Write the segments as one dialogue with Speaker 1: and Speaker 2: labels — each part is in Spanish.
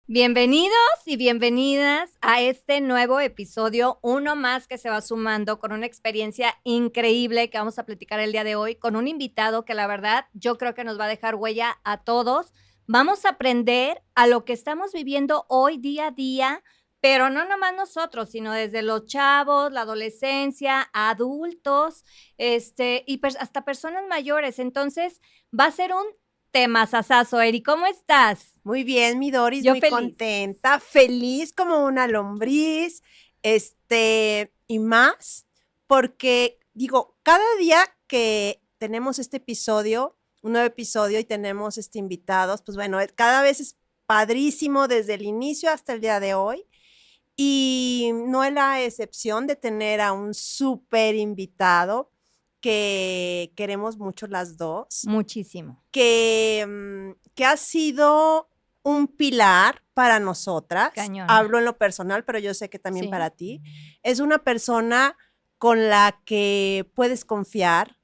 Speaker 1: Bienvenidos y bienvenidas a este nuevo episodio, uno más que se va sumando con una experiencia increíble que vamos a platicar el día de hoy, con un invitado que la verdad yo creo que nos va a dejar huella a todos. Vamos a aprender a lo que estamos viviendo hoy día a día, pero no nomás nosotros, sino desde los chavos, la adolescencia, adultos, y hasta personas mayores. Entonces, va a ser un temazazazo. Eri, ¿cómo estás?
Speaker 2: Muy bien, mi Doris,
Speaker 1: Yo
Speaker 2: muy
Speaker 1: feliz.
Speaker 2: contenta, feliz como una lombriz, y más, porque digo, cada día que tenemos este episodio, un nuevo episodio y tenemos invitados, pues bueno, cada vez es padrísimo desde el inicio hasta el día de hoy. Y no es la excepción de tener a un súper invitado que queremos mucho las dos,
Speaker 1: Muchísimo.
Speaker 2: que ha sido un pilar para nosotras.
Speaker 1: Cañón.
Speaker 2: Hablo en lo personal, pero yo sé que también
Speaker 1: Sí.
Speaker 2: para ti. Es una persona con la que puedes confiar,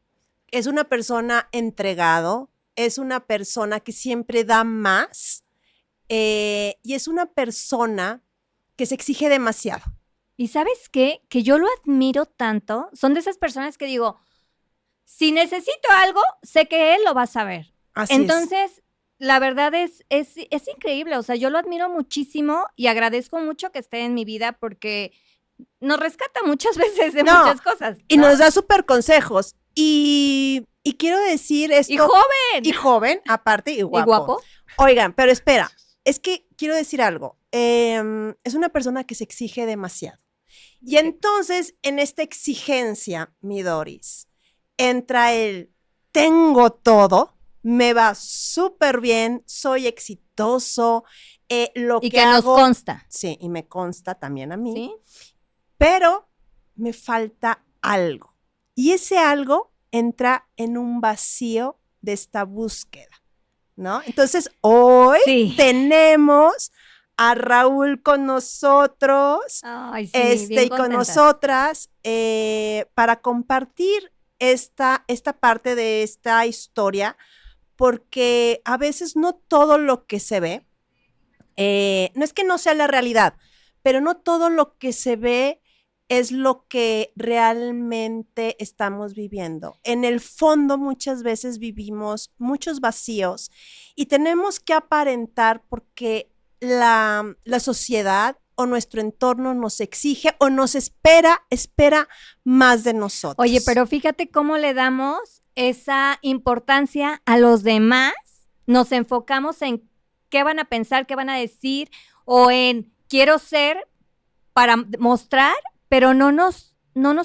Speaker 2: es una persona entregado, es una persona que siempre da más, y es una persona que se exige demasiado.
Speaker 1: ¿Y sabes qué? Que yo lo admiro tanto. Son de esas personas que digo, si necesito algo, sé que él lo va a saber.
Speaker 2: Así
Speaker 1: Entonces, la verdad es increíble. O sea, yo lo admiro muchísimo y agradezco mucho que esté en mi vida porque nos rescata muchas veces de muchas cosas, ¿no?
Speaker 2: Y nos da súper consejos. Y quiero decir esto.
Speaker 1: Y joven.
Speaker 2: Y joven, aparte, y guapo.
Speaker 1: ¿Y guapo?
Speaker 2: Oigan, pero espera, es que quiero decir algo. Es una persona que se exige demasiado. Y entonces, en esta exigencia, mi Doris, entra el tengo todo, me va súper bien, soy exitoso, lo
Speaker 1: Y
Speaker 2: que
Speaker 1: que nos
Speaker 2: hago.
Speaker 1: consta.
Speaker 2: Sí, y me consta también a mí.
Speaker 1: ¿Sí?
Speaker 2: Pero me falta algo. Y ese algo entra en un vacío de esta búsqueda, ¿no? Entonces, hoy
Speaker 1: Sí.
Speaker 2: tenemos a Raúl con nosotros,
Speaker 1: Ay, sí, bien
Speaker 2: y con
Speaker 1: contentas.
Speaker 2: nosotras, para compartir esta parte de esta historia, porque a veces no todo lo que se ve, no es que no sea la realidad, pero no todo lo que se ve es lo que realmente estamos viviendo. En el fondo, muchas veces vivimos muchos vacíos y tenemos que aparentar porque la sociedad o nuestro entorno nos exige o nos espera más de nosotros.
Speaker 1: Oye, pero fíjate cómo le damos esa importancia a los demás. Nos enfocamos en qué van a pensar, qué van a decir, o en quiero ser para mostrar, pero no nos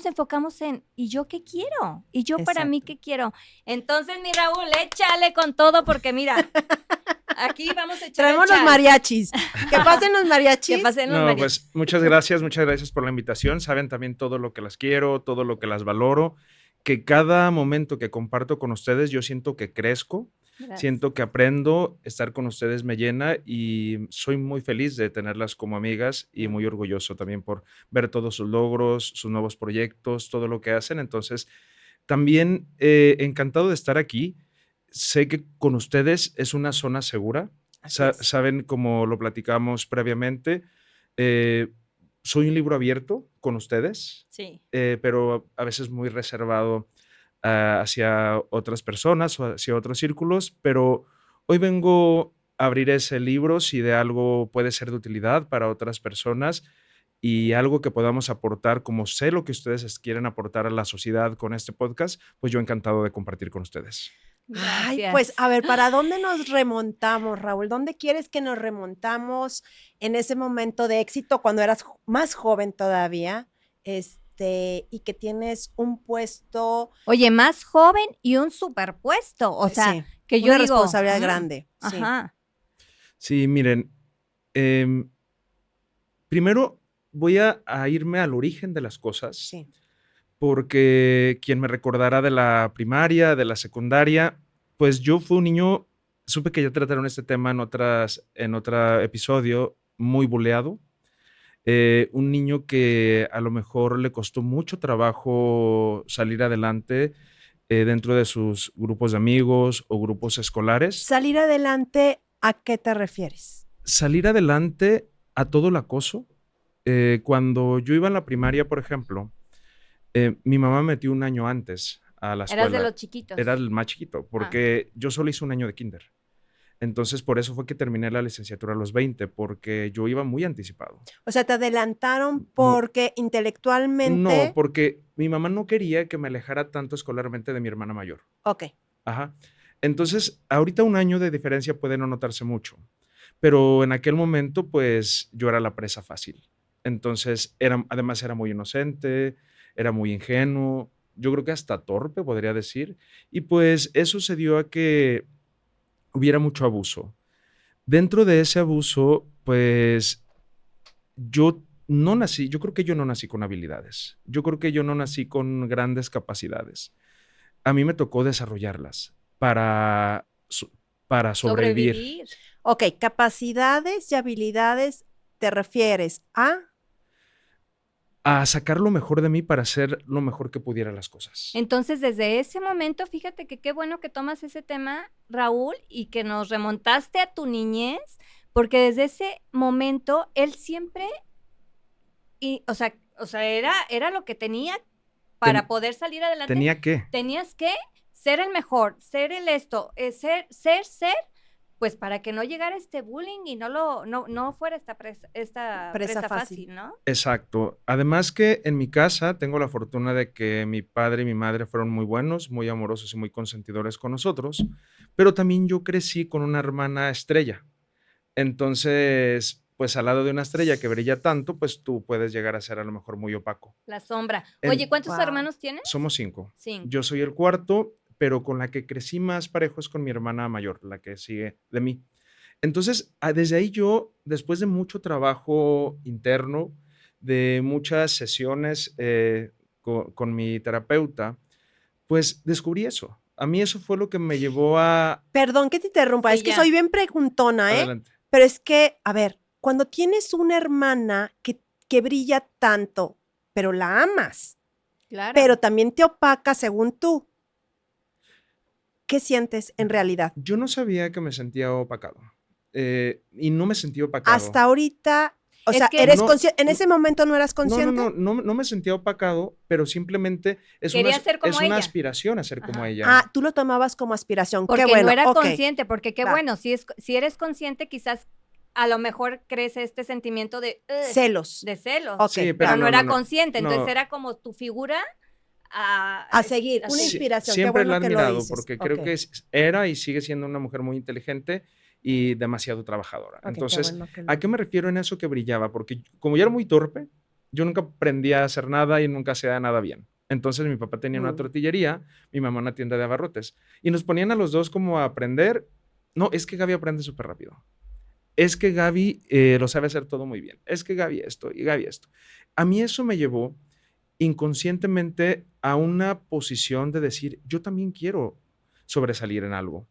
Speaker 1: enfocamos en ¿y yo qué quiero? ¿Y yo para mí qué quiero? Entonces, mi Raúl, échale con todo porque mira, aquí vamos a echar
Speaker 2: traemos los mariachis. Que pasen los mariachis.
Speaker 1: Que pasen los
Speaker 3: No,
Speaker 1: mariachis.
Speaker 3: pues muchas gracias por la invitación. Saben también todo lo que las quiero, todo lo que las valoro, que cada momento que comparto con ustedes yo siento que crezco,
Speaker 1: Gracias.
Speaker 3: siento que aprendo, estar con ustedes me llena y soy muy feliz de tenerlas como amigas y muy orgulloso también por ver todos sus logros, sus nuevos proyectos, todo lo que hacen. Entonces, también encantado de estar aquí. Sé que con ustedes es una zona segura. Saben, como lo platicamos previamente, soy un libro abierto con ustedes,
Speaker 1: Sí.
Speaker 3: pero a veces muy reservado hacia otras personas o hacia otros círculos, pero hoy vengo a abrir ese libro si de algo puede ser de utilidad para otras personas y algo que podamos aportar, como sé lo que ustedes quieren aportar a la sociedad con este podcast, pues yo encantado de compartir con ustedes.
Speaker 2: Ay,
Speaker 1: Gracias.
Speaker 2: pues a ver, ¿para dónde nos remontamos, Raúl? ¿Dónde quieres que nos remontamos en ese momento de éxito cuando eras más joven todavía? Y que tienes un puesto.
Speaker 1: Oye, más joven y un superpuesto. O sea,
Speaker 2: sí,
Speaker 1: que yo
Speaker 2: una
Speaker 1: digo,
Speaker 2: responsabilidad grande. Sí.
Speaker 1: Ajá.
Speaker 3: Sí, miren, primero voy a irme al origen de las cosas.
Speaker 2: Sí.
Speaker 3: Porque quien me recordará de la primaria, de la secundaria, pues yo fui un niño, supe que ya trataron este tema en otro episodio, muy buleado. Un niño que a lo mejor le costó mucho trabajo salir adelante dentro de sus grupos de amigos o grupos escolares.
Speaker 2: Salir adelante, ¿a qué te refieres?
Speaker 3: salir adelante a todo el acoso. Cuando yo iba en la primaria, por ejemplo, mi mamá me metió un año antes a la
Speaker 1: Eras de
Speaker 3: escuela.
Speaker 1: los chiquitos.
Speaker 3: Era el más chiquito, porque yo solo hice un año de kinder. Entonces, por eso fue que terminé la licenciatura a los 20, porque yo iba muy anticipado.
Speaker 2: O sea, te adelantaron porque
Speaker 3: No,
Speaker 2: intelectualmente...
Speaker 3: porque mi mamá no quería que me alejara tanto escolarmente de mi hermana mayor.
Speaker 2: Ok.
Speaker 3: Ajá. Entonces, ahorita un año de diferencia puede no notarse mucho, pero en aquel momento, pues, yo era la presa fácil. Entonces, además era muy inocente, era muy ingenuo, yo creo que hasta torpe, podría decir, y pues eso se dio a que hubiera mucho abuso. Dentro de ese abuso, pues, yo creo que yo no nací con habilidades, yo creo que yo no nací con grandes capacidades. A mí me tocó desarrollarlas para sobrevivir.
Speaker 2: Ok, capacidades y habilidades, ¿te refieres
Speaker 3: A sacar lo mejor de mí para hacer lo mejor que pudiera las cosas.
Speaker 1: Entonces, desde ese momento, fíjate que qué bueno que tomas ese tema, Raúl, y que nos remontaste a tu niñez, porque desde ese momento él siempre, o sea, era lo que tenía para poder salir adelante. Tenías que ser el mejor, ser el esto, ser, pues para que no llegara este bullying y no fuera esta presa fácil, ¿no?
Speaker 3: Exacto. Además que en mi casa tengo la fortuna de que mi padre y mi madre fueron muy buenos, muy amorosos y muy consentidores con nosotros, pero también yo crecí con una hermana estrella. Entonces, pues al lado de una estrella que brilla tanto, pues tú puedes llegar a ser a lo mejor muy opaco.
Speaker 1: La sombra. Oye, ¿cuántos hermanos tienes?
Speaker 3: Somos 5. Yo soy el cuarto, pero con la que crecí más parejo es con mi hermana mayor, la que sigue de mí. Entonces, desde ahí yo, después de mucho trabajo interno, de muchas sesiones con mi terapeuta, pues descubrí eso. A mí eso fue lo que me llevó a...
Speaker 2: Perdón que te interrumpa, es que soy bien preguntona, ¿eh?
Speaker 3: Adelante.
Speaker 2: Pero es que, a ver, cuando tienes una hermana que brilla tanto, pero la amas,
Speaker 1: claro,
Speaker 2: pero también te opaca según tú, ¿qué sientes en realidad?
Speaker 3: Yo no sabía que me sentía opacado. Y no me sentí opacado.
Speaker 2: Hasta ahorita, o sea, eres consciente, en ese momento no eras consciente.
Speaker 3: No me sentía opacado, pero simplemente es una aspiración a ser como ella.
Speaker 2: Ah, tú lo tomabas como aspiración.
Speaker 1: Porque
Speaker 2: qué bueno.
Speaker 1: no era consciente, porque qué bueno, si eres consciente, quizás a lo mejor crece este sentimiento de
Speaker 2: celos.
Speaker 1: De celos.
Speaker 2: Okay.
Speaker 1: Sí, pero no era consciente, entonces era como tu figura
Speaker 2: a seguir, una inspiración.
Speaker 3: Siempre
Speaker 2: qué bueno
Speaker 3: la he admirado,
Speaker 2: que
Speaker 3: porque creo que era y sigue siendo una mujer muy inteligente y demasiado trabajadora. Entonces, ¿a qué me refiero en eso que brillaba? Porque como yo era muy torpe, yo nunca aprendí a hacer nada y nunca hacía nada bien. Entonces mi papá tenía una tortillería, mi mamá una tienda de abarrotes y nos ponían a los dos como a aprender. No, es que Gaby aprende súper rápido. Es que Gaby lo sabe hacer todo muy bien. Es que Gaby esto y Gaby esto. A mí eso me llevó inconscientemente a una posición de decir, yo también quiero sobresalir en algo.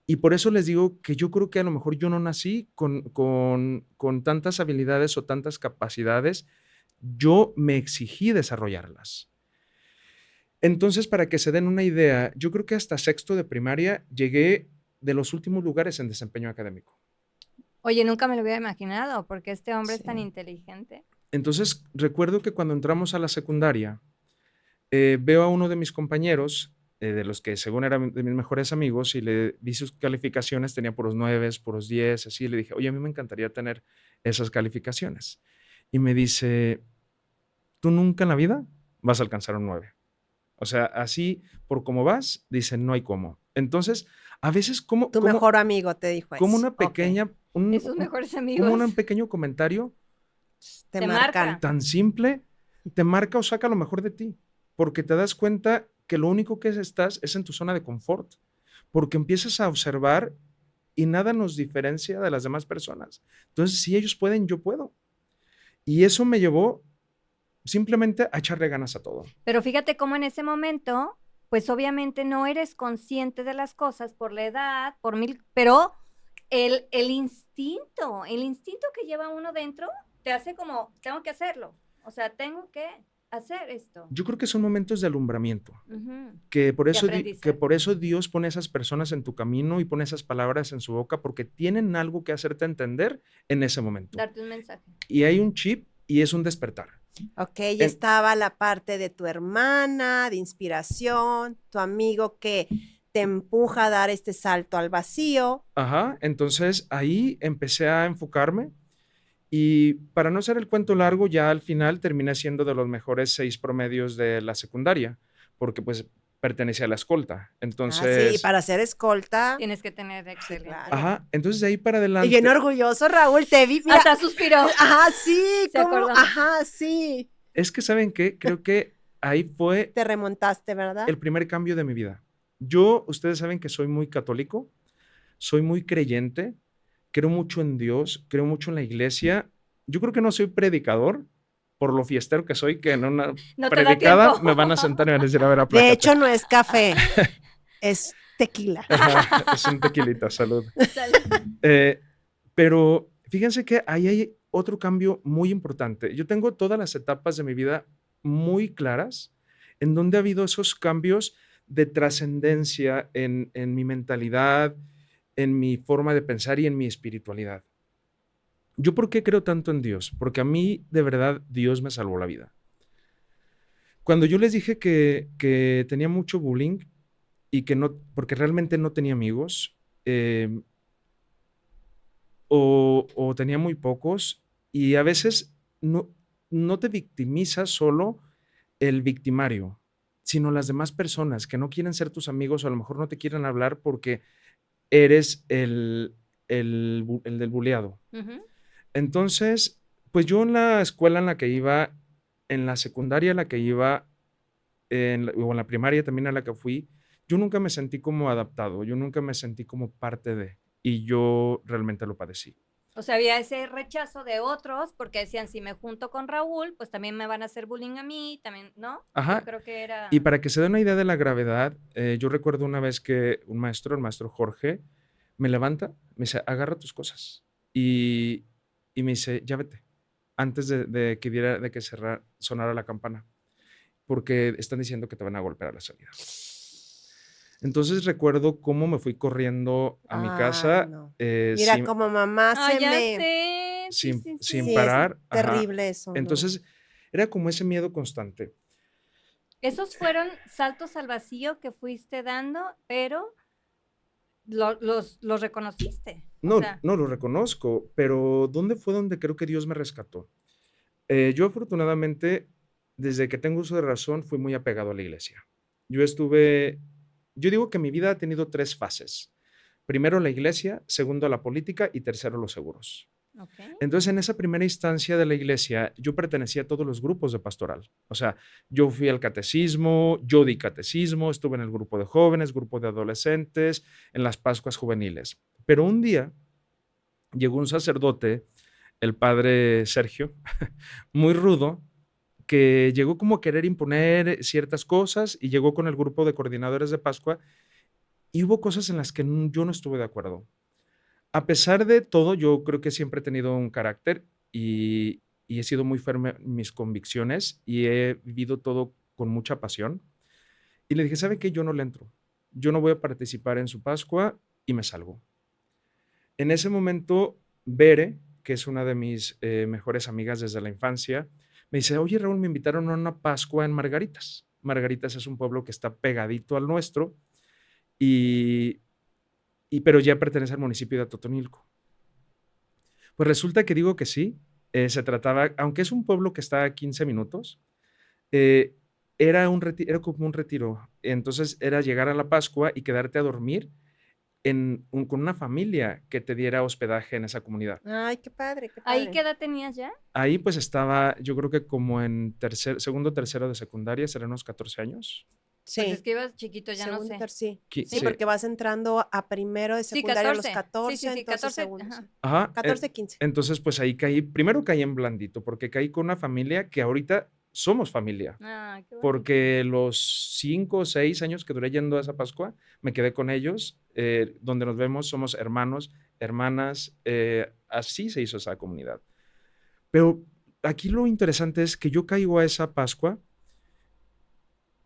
Speaker 3: Y por eso les digo que yo creo que a lo mejor yo no nací con tantas habilidades o tantas capacidades, yo me exigí desarrollarlas. Entonces, para que se den una idea, yo creo que hasta sexto de primaria llegué de los últimos lugares en desempeño académico.
Speaker 1: Oye, nunca me lo hubiera imaginado, porque este hombre es tan inteligente.
Speaker 3: Entonces, recuerdo que cuando entramos a la secundaria, veo a uno de mis compañeros, de los que según eran de mis mejores amigos, y le di sus calificaciones, tenía puros 9, puros 10, así, y le dije, oye, a mí me encantaría tener esas calificaciones. Y me dice, ¿tú nunca en la vida vas a alcanzar un 9? O sea, así, por cómo vas, dice, no hay cómo. Entonces, a veces como...
Speaker 2: Tu mejor amigo te dijo eso.
Speaker 3: Como una pequeña...
Speaker 1: Esos mejores amigos.
Speaker 3: Como un pequeño comentario
Speaker 2: te marcan.
Speaker 3: Tan simple, te marca o saca lo mejor de ti, porque te das cuenta que lo único que estás es en tu zona de confort, porque empiezas a observar y nada nos diferencia de las demás personas. Entonces, si ellos pueden, yo puedo. Y eso me llevó simplemente a echarle ganas a todo.
Speaker 1: Pero fíjate cómo en ese momento, pues obviamente no eres consciente de las cosas por la edad, pero el instinto que lleva uno dentro te hace como, tengo que hacerlo. O sea, tengo que hacer esto?
Speaker 3: Yo creo que son momentos de alumbramiento,
Speaker 1: Ujú.
Speaker 3: que por eso, que
Speaker 1: aprendizaje.
Speaker 3: por eso Dios pone esas personas en tu camino y pone esas palabras en su boca, porque tienen algo que hacerte entender en ese momento.
Speaker 1: Darte un mensaje.
Speaker 3: Y hay un chip y es un despertar.
Speaker 2: Ok, y estaba la parte de tu hermana, de inspiración, tu amigo que te empuja a dar este salto al vacío.
Speaker 3: Ajá, entonces ahí empecé a enfocarme y para no hacer el cuento largo, ya al final terminé siendo de los mejores 6 promedios de la secundaria, porque pues pertenecía a la escolta.
Speaker 2: Sí,
Speaker 3: Entonces,
Speaker 2: para ser escolta.
Speaker 1: Tienes que tener excelente.
Speaker 2: claro.
Speaker 3: ajá, entonces de ahí para
Speaker 2: Y
Speaker 3: adelante.
Speaker 2: bien orgulloso, Raúl, te vi. Mira,
Speaker 1: Hasta suspiró.
Speaker 2: ajá, sí,
Speaker 1: Se
Speaker 2: ¿cómo?
Speaker 1: acordó.
Speaker 2: Ajá, sí.
Speaker 3: Es que, ¿saben qué? Creo que ahí fue
Speaker 2: Te remontaste, ¿verdad?
Speaker 3: el primer cambio de mi vida. Yo, ustedes saben que soy muy católico, soy muy creyente, creo mucho en Dios, creo mucho en la iglesia. Yo creo que no soy predicador, por lo fiestero que soy, que en una
Speaker 1: No te da
Speaker 3: predicada
Speaker 1: tiempo.
Speaker 3: me van a sentar y me van a decir, a ver,
Speaker 2: De
Speaker 3: aplácate.
Speaker 2: hecho, no es café, es tequila.
Speaker 3: Ajá, es un tequilita, salud.
Speaker 1: Salud.
Speaker 3: Pero fíjense que ahí hay otro cambio muy importante. Yo tengo todas las etapas de mi vida muy claras, en donde ha habido esos cambios de trascendencia en mi mentalidad, en mi forma de pensar y en mi espiritualidad. ¿Yo por qué creo tanto en Dios? Porque a mí, de verdad, Dios me salvó la vida. Cuando yo les dije que tenía mucho bullying y que no, porque realmente no tenía amigos, o tenía muy pocos, y a veces no te victimiza solo el victimario, sino las demás personas que no quieren ser tus amigos o a lo mejor no te quieren hablar porque eres el del buleado.
Speaker 1: Ujú.
Speaker 3: Entonces, pues yo en la escuela en la que iba, en la secundaria en la que iba, o en la primaria también a la que fui, yo nunca me sentí como adaptado, yo nunca me sentí como parte de, y yo realmente lo padecí.
Speaker 1: O sea, había ese rechazo de otros porque decían, si me junto con Raúl, pues también me van a hacer bullying a mí, también, ¿no?
Speaker 3: Ajá.
Speaker 1: Yo creo que era...
Speaker 3: Y para que se den una idea de la gravedad, yo recuerdo una vez que un maestro, el maestro Jorge, me levanta, me dice, agarra tus cosas. Y me dice, ya vete, antes de que sonara la campana, porque están diciendo que te van a golpear a la salida. Entonces recuerdo cómo me fui corriendo a mi casa.
Speaker 2: Ay, no. Mira,
Speaker 3: sin,
Speaker 2: como mamá
Speaker 1: Ah,
Speaker 2: se
Speaker 1: ya
Speaker 2: me...
Speaker 1: sé. Sí,
Speaker 3: sin,
Speaker 1: sí,
Speaker 3: sin
Speaker 1: sí.
Speaker 2: Sí,
Speaker 3: parar.
Speaker 2: es
Speaker 3: Ajá.
Speaker 2: terrible eso. ¿no?
Speaker 3: Entonces era como ese miedo constante.
Speaker 1: Esos fueron saltos al vacío que fuiste dando, pero los reconociste.
Speaker 3: No,
Speaker 1: O sea,
Speaker 3: no lo reconozco, pero ¿dónde fue donde creo que Dios me rescató? Yo afortunadamente, desde que tengo uso de razón, fui muy apegado a la iglesia. Yo digo que mi vida ha tenido 3 fases. Primero la iglesia, segundo la política y tercero los seguros.
Speaker 1: ok.
Speaker 3: Entonces, en esa primera instancia de la iglesia, yo pertenecía a todos los grupos de pastoral. O sea, yo fui al catecismo, yo di catecismo, estuve en el grupo de jóvenes, grupo de adolescentes, en las Pascuas juveniles. Pero un día llegó un sacerdote, el padre Sergio, muy rudo, que llegó como a querer imponer ciertas cosas y llegó con el grupo de coordinadores de Pascua y hubo cosas en las que yo no estuve de acuerdo. A pesar de todo, yo creo que siempre he tenido un carácter y he sido muy firme en mis convicciones y he vivido todo con mucha pasión. Y le dije, ¿sabe qué? Yo no le entro. Yo no voy a participar en su Pascua y me salgo. En ese momento, Bere, que es una de mis mejores amigas desde la infancia, me dice, oye Raúl, me invitaron a una Pascua en Margaritas. Margaritas es un pueblo que está pegadito al nuestro, pero ya pertenece al municipio de Atotonilco. Pues resulta que digo que sí, se trataba, aunque es un pueblo que está a 15 minutos, era como un retiro. Entonces era llegar a la Pascua y quedarte a dormir con una familia que te diera hospedaje en esa comunidad.
Speaker 2: Ay, qué padre, qué padre.
Speaker 1: ¿Ahí qué edad tenías ya?
Speaker 3: Ahí pues estaba, yo creo que como en segundo, tercero de secundaria, serán unos 14 años.
Speaker 2: Sí.
Speaker 1: Pues es que ibas chiquito, ya
Speaker 2: Segundo,
Speaker 1: no sé.
Speaker 2: sí.
Speaker 3: Sí.
Speaker 2: Sí, porque vas entrando a primero de
Speaker 1: Sí,
Speaker 2: secundaria a los
Speaker 1: 14.
Speaker 2: 14,
Speaker 1: Sí, sí, sí,
Speaker 2: entonces
Speaker 1: 14,
Speaker 2: segundo,
Speaker 1: ajá.
Speaker 2: sí.
Speaker 3: Ajá.
Speaker 2: 14, 15.
Speaker 3: Entonces pues ahí primero caí en blandito, porque caí con una familia que ahorita somos familia.
Speaker 1: Ah, qué bonito.
Speaker 3: Porque los 5 o 6 años que duré yendo a esa Pascua, me quedé con ellos, donde nos vemos, somos hermanos, hermanas, así se hizo esa comunidad. Pero aquí lo interesante es que yo caigo a esa Pascua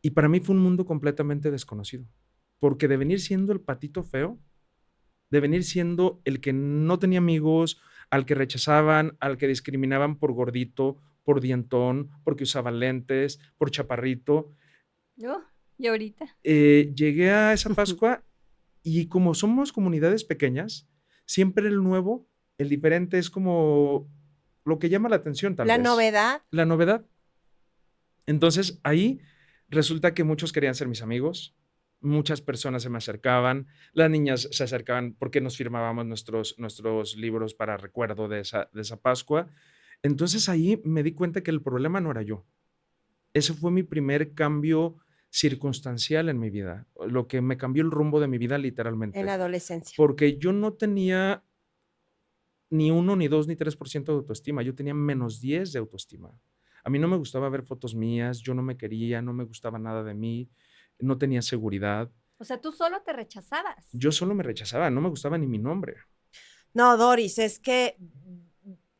Speaker 3: y para mí fue un mundo completamente desconocido, porque de venir siendo el patito feo, de venir siendo el que no tenía amigos, al que rechazaban, al que discriminaban por gordito, por dientón, porque usaba lentes, por chaparrito,
Speaker 1: Oh, y ahorita.
Speaker 3: llegué a esa Pascua y como somos comunidades pequeñas, siempre el nuevo, el diferente es como lo que llama la atención tal
Speaker 2: La
Speaker 3: vez.
Speaker 2: novedad.
Speaker 3: La novedad. Entonces ahí resulta que muchos querían ser mis amigos, muchas personas se me acercaban, las niñas se acercaban porque nos firmábamos nuestros libros para recuerdo de esa Pascua. Entonces ahí me di cuenta que el problema no era yo. Ese fue mi primer cambio circunstancial en mi vida, lo que me cambió el rumbo de mi vida
Speaker 2: En la
Speaker 3: literalmente,
Speaker 2: adolescencia.
Speaker 3: porque yo no tenía ni 1, ni 2, ni 3% de autoestima, yo tenía -10 de autoestima. A mí no me gustaba ver fotos mías, yo no me quería, no me gustaba nada de mí, no tenía seguridad.
Speaker 1: O sea, tú solo te rechazabas.
Speaker 3: Yo solo me rechazaba, no me gustaba ni mi nombre.
Speaker 2: No, Doris, es que,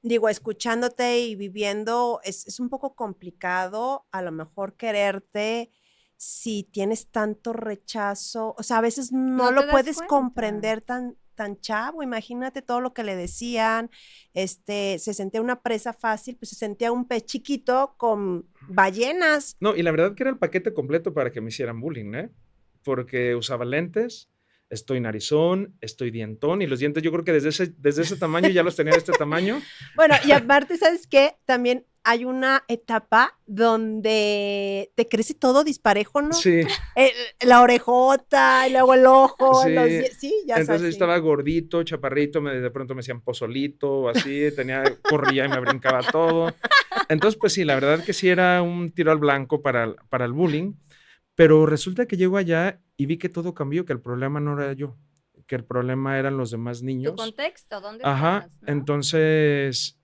Speaker 2: digo, escuchándote y viviendo, es un poco complicado a lo mejor quererte si tienes tanto rechazo. O sea, a veces no
Speaker 1: No te
Speaker 2: lo
Speaker 1: das
Speaker 2: puedes
Speaker 1: cuenta.
Speaker 2: comprender tan chavo. Imagínate todo lo que le decían. Se sentía una presa fácil, pues se sentía un pez chiquito con ballenas.
Speaker 3: No, y la verdad que era el paquete completo para que me hicieran bullying, ¿eh? Porque usaba lentes, estoy narizón, estoy dientón, y los dientes yo creo que desde ese tamaño ya los tenía de este tamaño.
Speaker 2: Bueno, y aparte, ¿sabes qué? También hay una etapa donde te crece todo disparejo, ¿no?
Speaker 3: Sí,
Speaker 2: La orejota, y luego el ojo,
Speaker 3: sí.
Speaker 2: sí, ya
Speaker 3: Entonces
Speaker 2: sabes. Sí.
Speaker 3: estaba gordito, chaparrito, de pronto me decían pozolito o así, corría y me brincaba todo. Entonces, pues sí, la verdad que sí era un tiro al blanco para el bullying, pero resulta que llego allá y vi que todo cambió, que el problema no era yo, que el problema eran los demás
Speaker 1: Tu
Speaker 3: niños.
Speaker 1: contexto, ¿dónde
Speaker 3: Ajá,
Speaker 1: estabas? ¿No?
Speaker 3: entonces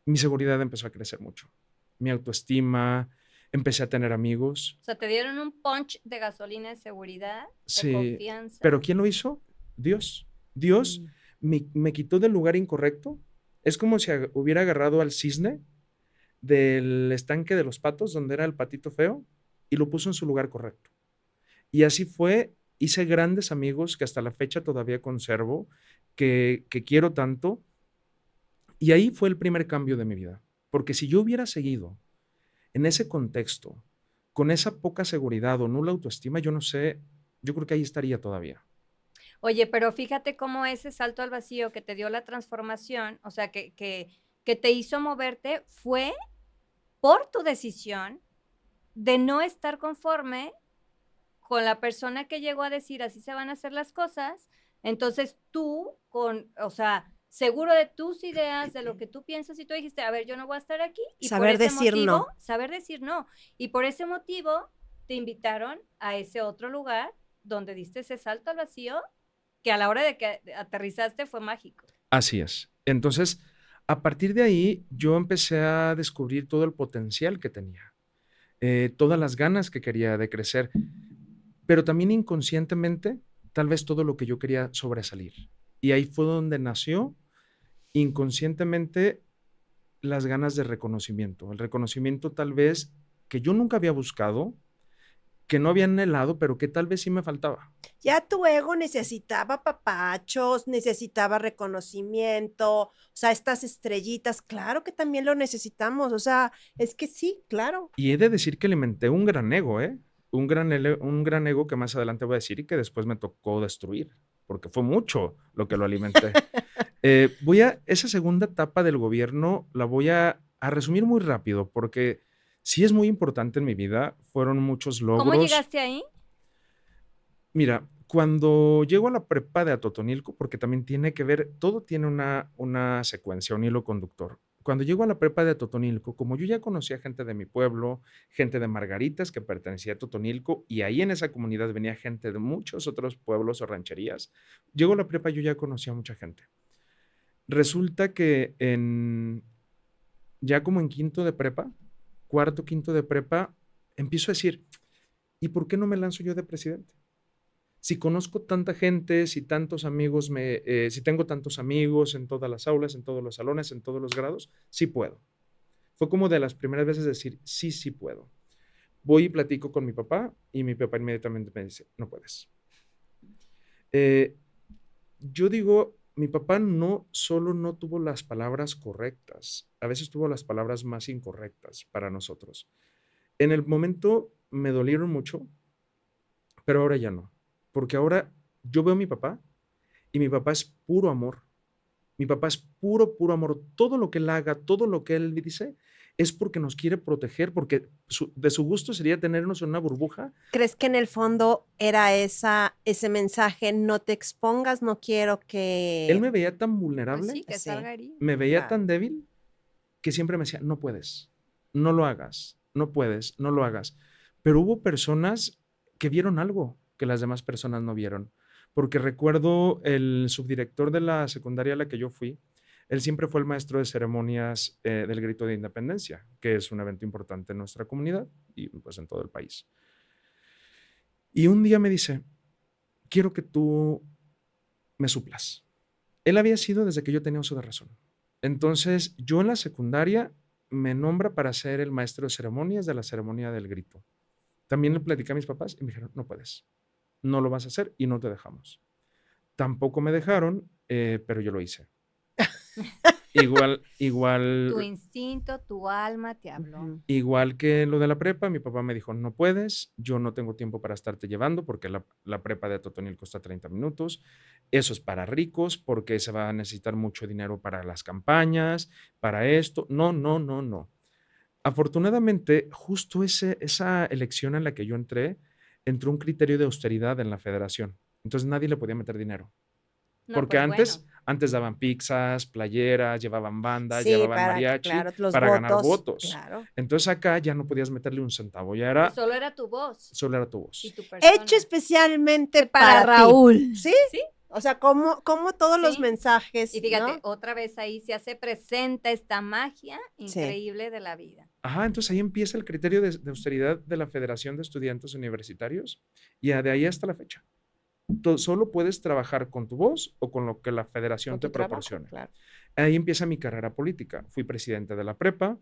Speaker 3: mi seguridad empezó a crecer mucho, mi autoestima, empecé a tener amigos.
Speaker 1: O sea, te dieron un punch de gasolina de seguridad, de
Speaker 3: Sí,
Speaker 1: confianza.
Speaker 3: pero ¿quién lo hizo? Dios. Dios me quitó del lugar incorrecto. Es como si hubiera agarrado al cisne del estanque de los patos, donde era el patito feo, y lo puso en su lugar correcto. Y así fue, hice grandes amigos que hasta la fecha todavía conservo, que quiero tanto. Y ahí fue el primer cambio de mi vida. Porque si yo hubiera seguido en ese contexto, con esa poca seguridad o nula autoestima, yo no sé, yo creo que ahí estaría todavía.
Speaker 1: Oye, pero fíjate cómo ese salto al vacío que te dio la transformación, o sea, que te hizo moverte, fue por tu decisión de no estar conforme con la persona que llegó a decir así se van a hacer las cosas. Entonces tú, o sea, seguro de tus ideas, de lo que tú piensas, y tú dijiste, a ver, yo no voy a estar aquí. Y
Speaker 2: Saber
Speaker 1: por ese
Speaker 2: decir
Speaker 1: motivo,
Speaker 2: no.
Speaker 1: saber decir no. Y por ese motivo te invitaron a ese otro lugar donde diste ese salto al vacío, que a la hora de que aterrizaste fue mágico.
Speaker 3: Así es. Entonces, a partir de ahí, yo empecé a descubrir todo el potencial que tenía, todas las ganas que quería de crecer, pero también inconscientemente, tal vez todo lo que yo quería sobresalir. Y ahí fue donde nació inconscientemente las ganas de reconocimiento, el reconocimiento tal vez que yo nunca había buscado, que no había anhelado, pero que tal vez sí me faltaba.
Speaker 2: Ya tu ego necesitaba papachos, necesitaba reconocimiento, o sea, estas estrellitas, claro que también lo necesitamos, o sea, es que sí, claro.
Speaker 3: Y he de decir que alimenté un gran ego, ¿eh? Un gran ego que más adelante voy a decir y que después me tocó destruir, porque fue mucho lo que lo alimenté. Esa segunda etapa del gobierno la voy a resumir muy rápido, porque sí es muy importante en mi vida, fueron muchos logros.
Speaker 1: ¿Cómo llegaste ahí?
Speaker 3: Mira, cuando llego a la prepa de Atotonilco, porque también tiene que ver, todo tiene una secuencia, un hilo conductor. Cuando llego a la prepa de Atotonilco, como yo ya conocía gente de mi pueblo, gente de Margaritas que pertenecía a Atotonilco, y ahí en esa comunidad venía gente de muchos otros pueblos o rancherías, llego a la prepa, yo ya conocía a mucha gente. Resulta que ya como en quinto de prepa, cuarto, quinto de prepa, empiezo a decir, ¿y por qué no me lanzo yo de presidente? Si conozco tanta gente, si tantos amigos si tengo tantos amigos en todas las aulas, en todos los salones, en todos los grados, sí puedo. Fue como de las primeras veces decir, sí, sí puedo. Voy y platico con mi papá y mi papá inmediatamente me dice, no puedes. Eh, yo digo, mi papá no solo no tuvo las palabras correctas, a veces tuvo las palabras más incorrectas para nosotros. En el momento me dolieron mucho, pero ahora ya no, porque ahora yo veo a mi papá y mi papá es puro amor. Mi papá es puro, puro amor. Todo lo que él haga, todo lo que él dice, es porque nos quiere proteger, porque de su gusto sería tenernos en una burbuja.
Speaker 2: ¿Crees que en el fondo era ese mensaje, no te expongas, no quiero
Speaker 3: Él
Speaker 2: que...
Speaker 3: me veía tan
Speaker 1: Pues
Speaker 3: vulnerable,
Speaker 1: sí, que
Speaker 2: Sí,
Speaker 1: salga herido.
Speaker 3: me veía
Speaker 2: claro.
Speaker 3: tan débil, que siempre me decía, no puedes, no lo hagas, no puedes, no lo hagas. Pero hubo personas que vieron algo que las demás personas no vieron. Porque recuerdo el subdirector de la secundaria a la que yo fui, él siempre fue el maestro de ceremonias del Grito de Independencia, que es un evento importante en nuestra comunidad y pues en todo el país. Y un día me dice, quiero que tú me suplas. Él había sido desde que yo tenía uso de razón. Entonces, yo en la secundaria me nombra para ser el maestro de ceremonias de la ceremonia del grito. También le platicé a mis papás y me dijeron, no puedes, no lo vas a hacer y no te dejamos. Tampoco me dejaron, pero yo lo hice. Igual,
Speaker 1: Tu
Speaker 3: igual,
Speaker 1: instinto, tu alma te habló.
Speaker 2: Ujú.
Speaker 3: igual que lo de la prepa, mi papá me dijo, no puedes, yo no tengo tiempo para estarte llevando porque la prepa de Atotonilco está 30 minutos. Eso es para ricos porque se va a necesitar mucho dinero para las campañas, para esto. No, no, no, no. Afortunadamente, justo esa elección en la que yo entró un criterio de austeridad en la federación. Entonces nadie le podía meter dinero.
Speaker 1: No,
Speaker 3: Porque
Speaker 1: pues bueno.
Speaker 3: antes daban pizzas, playeras, llevaban bandas,
Speaker 2: Sí,
Speaker 3: llevaban
Speaker 2: para,
Speaker 3: mariachi
Speaker 2: claro, los
Speaker 3: para ganar
Speaker 2: votos,
Speaker 3: votos.
Speaker 2: claro.
Speaker 3: Entonces acá ya no podías meterle un centavo, ya
Speaker 1: Pues
Speaker 3: era,
Speaker 1: solo era tu voz
Speaker 3: solo era tu
Speaker 1: y
Speaker 3: voz.
Speaker 1: tu persona.
Speaker 2: Hecho especialmente
Speaker 1: para
Speaker 2: para ti.
Speaker 1: Raúl.
Speaker 2: ¿Sí?
Speaker 1: Sí,
Speaker 2: O sea, como todos los
Speaker 1: sí.
Speaker 2: mensajes,
Speaker 1: Y fíjate,
Speaker 2: ¿no?
Speaker 1: otra vez ahí se hace presente esta magia
Speaker 2: Sí.
Speaker 1: increíble de la vida.
Speaker 3: Ajá, entonces ahí empieza el criterio de austeridad de la Federación de Estudiantes Universitarios y de ahí hasta la fecha. Solo puedes trabajar con tu voz o con lo que la federación
Speaker 2: Con
Speaker 3: te
Speaker 2: tu trabajo,
Speaker 3: proporcione.
Speaker 2: claro.
Speaker 3: Ahí empieza mi carrera política. Fui presidente de la prepa,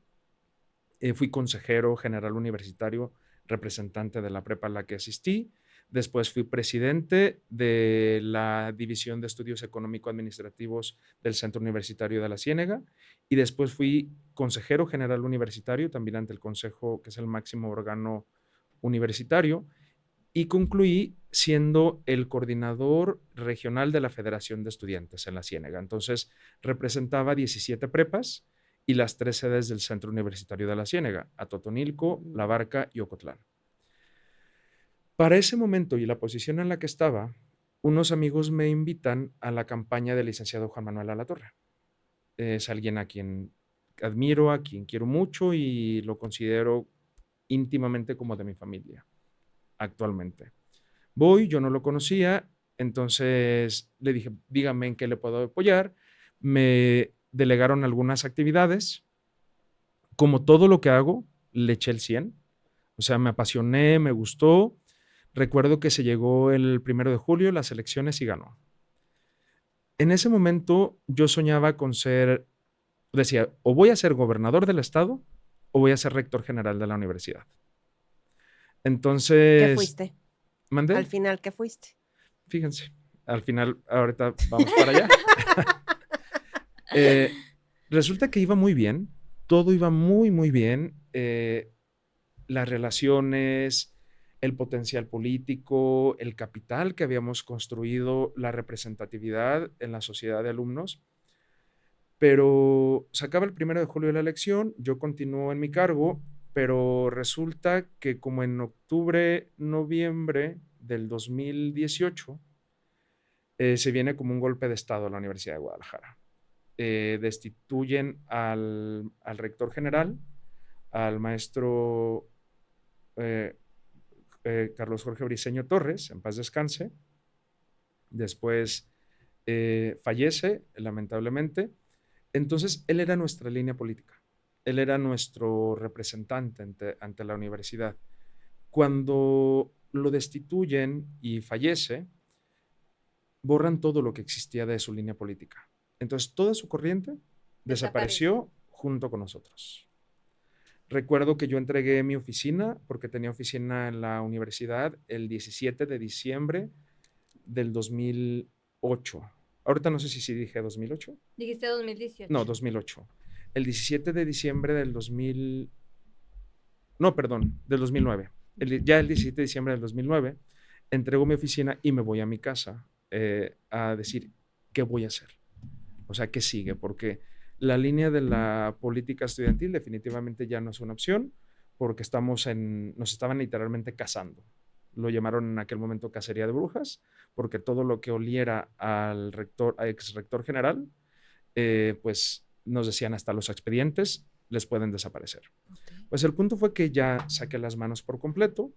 Speaker 3: fui consejero general universitario, representante de la prepa a la que asistí. Después fui presidente de la División de Estudios Económico-Administrativos del Centro Universitario de la Ciénega y después fui consejero general universitario, también ante el Consejo, que es el máximo órgano universitario, y concluí siendo el coordinador regional de la Federación de Estudiantes en la Ciénega. Entonces, representaba 17 prepas y las 3 sedes del Centro Universitario de la Ciénega, Atotonilco, La Barca y Ocotlán. Para ese momento y la posición en la que estaba, unos amigos me invitan a la campaña del licenciado Juan Manuel Alatorre. Es alguien a quien admiro, a quien quiero mucho y lo considero íntimamente como de mi familia actualmente. Voy, yo no lo conocía, entonces le dije, dígame en qué le puedo apoyar. Me delegaron algunas actividades. Como todo lo que hago, le eché el 100. O sea, me apasioné, me gustó. Recuerdo que se llegó el 1 de julio, las elecciones y ganó. En ese momento yo soñaba con decía, o voy a ser gobernador del estado o voy a ser rector general de la universidad. Entonces...
Speaker 2: ¿Qué fuiste?
Speaker 3: ¿Mandé?
Speaker 2: Al final, ¿qué fuiste?
Speaker 3: Fíjense, al final, ahorita vamos para allá. Resulta que iba muy bien, todo iba muy, muy bien. Las relaciones, el potencial político, el capital que habíamos construido, la representatividad en la sociedad de alumnos. Pero se acaba el 1 de julio de la elección, yo continúo en mi cargo, pero resulta que como en octubre, noviembre del 2018, se viene como un golpe de estado a la Universidad de Guadalajara. Destituyen al rector general, al maestro Carlos Jorge Briceño Torres, en paz descanse. Después fallece, lamentablemente. Entonces, él era nuestra línea política. Él era nuestro representante ante la universidad. Cuando lo destituyen y fallece, borran todo lo que existía de su línea política. Entonces, toda su corriente desapareció junto con nosotros. Recuerdo que yo entregué mi oficina, porque tenía oficina en la universidad, el 17 de diciembre del 2008. Ahorita no sé si dije 2008.
Speaker 1: Dijiste 2018.
Speaker 3: No, 2008. El 17 de diciembre del 2000, no, perdón, del 2009. Ya el 17 de diciembre del 2009, entrego mi oficina y me voy a mi casa a decir qué voy a hacer. O sea, qué sigue, porque la línea de la política estudiantil definitivamente ya no es una opción, porque nos estaban literalmente cazando. Lo llamaron en aquel momento cacería de brujas, porque todo lo que oliera al ex rector general, pues nos decían hasta los expedientes les pueden desaparecer.
Speaker 2: Ok.
Speaker 3: Pues el punto fue que ya saqué las manos por completo,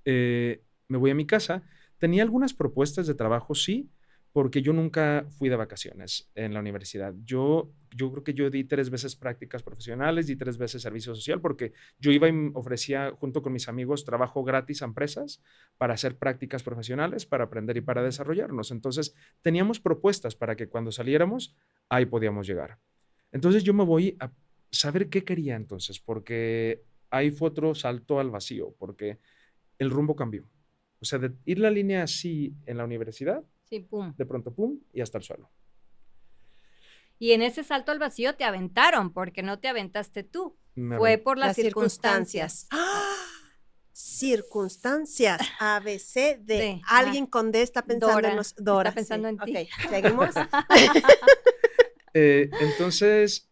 Speaker 3: me voy a mi casa, tenía algunas propuestas de trabajo, sí, porque yo nunca fui de vacaciones en la universidad. Yo creo que yo di 3 veces prácticas profesionales, di 3 veces servicio social, porque yo iba y ofrecía junto con mis amigos trabajo gratis a empresas para hacer prácticas profesionales, para aprender y para desarrollarnos. Entonces, teníamos propuestas para que cuando saliéramos, ahí podíamos llegar. Entonces, yo me voy a saber qué quería entonces, porque ahí fue otro salto al vacío, porque el rumbo cambió. O sea, de ir la línea así en la universidad,
Speaker 1: Sí, pum.
Speaker 3: de pronto, pum, y hasta el suelo.
Speaker 1: Y en ese salto al vacío te aventaron, porque no te aventaste tú. Fue por las circunstancias.
Speaker 2: ¡Ah! Circunstancias. ABC de
Speaker 1: D.
Speaker 2: alguien con D está pensando
Speaker 1: Dora.
Speaker 2: en los.
Speaker 1: Está
Speaker 2: Dora.
Speaker 1: pensando
Speaker 2: sí.
Speaker 1: en ti.
Speaker 2: Ok, seguimos.
Speaker 3: Entonces,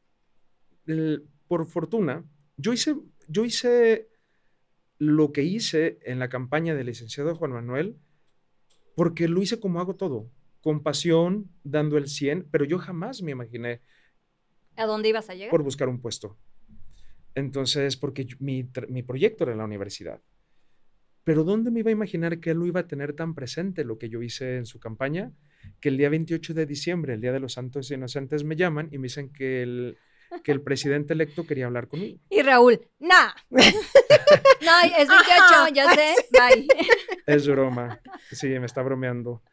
Speaker 3: por fortuna, yo hice lo que hice en la campaña del licenciado Juan Manuel, porque lo hice como hago todo, con pasión, dando el 100, pero yo jamás me imaginé
Speaker 1: ¿A dónde ibas a llegar?
Speaker 3: por buscar un puesto. Entonces, porque mi proyecto era en la universidad. Pero ¿dónde me iba a imaginar que él lo iba a tener tan presente lo que yo hice en su campaña? Que el día 28 de diciembre, el Día de los Santos Inocentes, me llaman y me dicen que el presidente electo quería hablar conmigo.
Speaker 1: Y Raúl, nah. No, es 28, ya sé. Bye.
Speaker 3: Es broma. Sí, me está bromeando.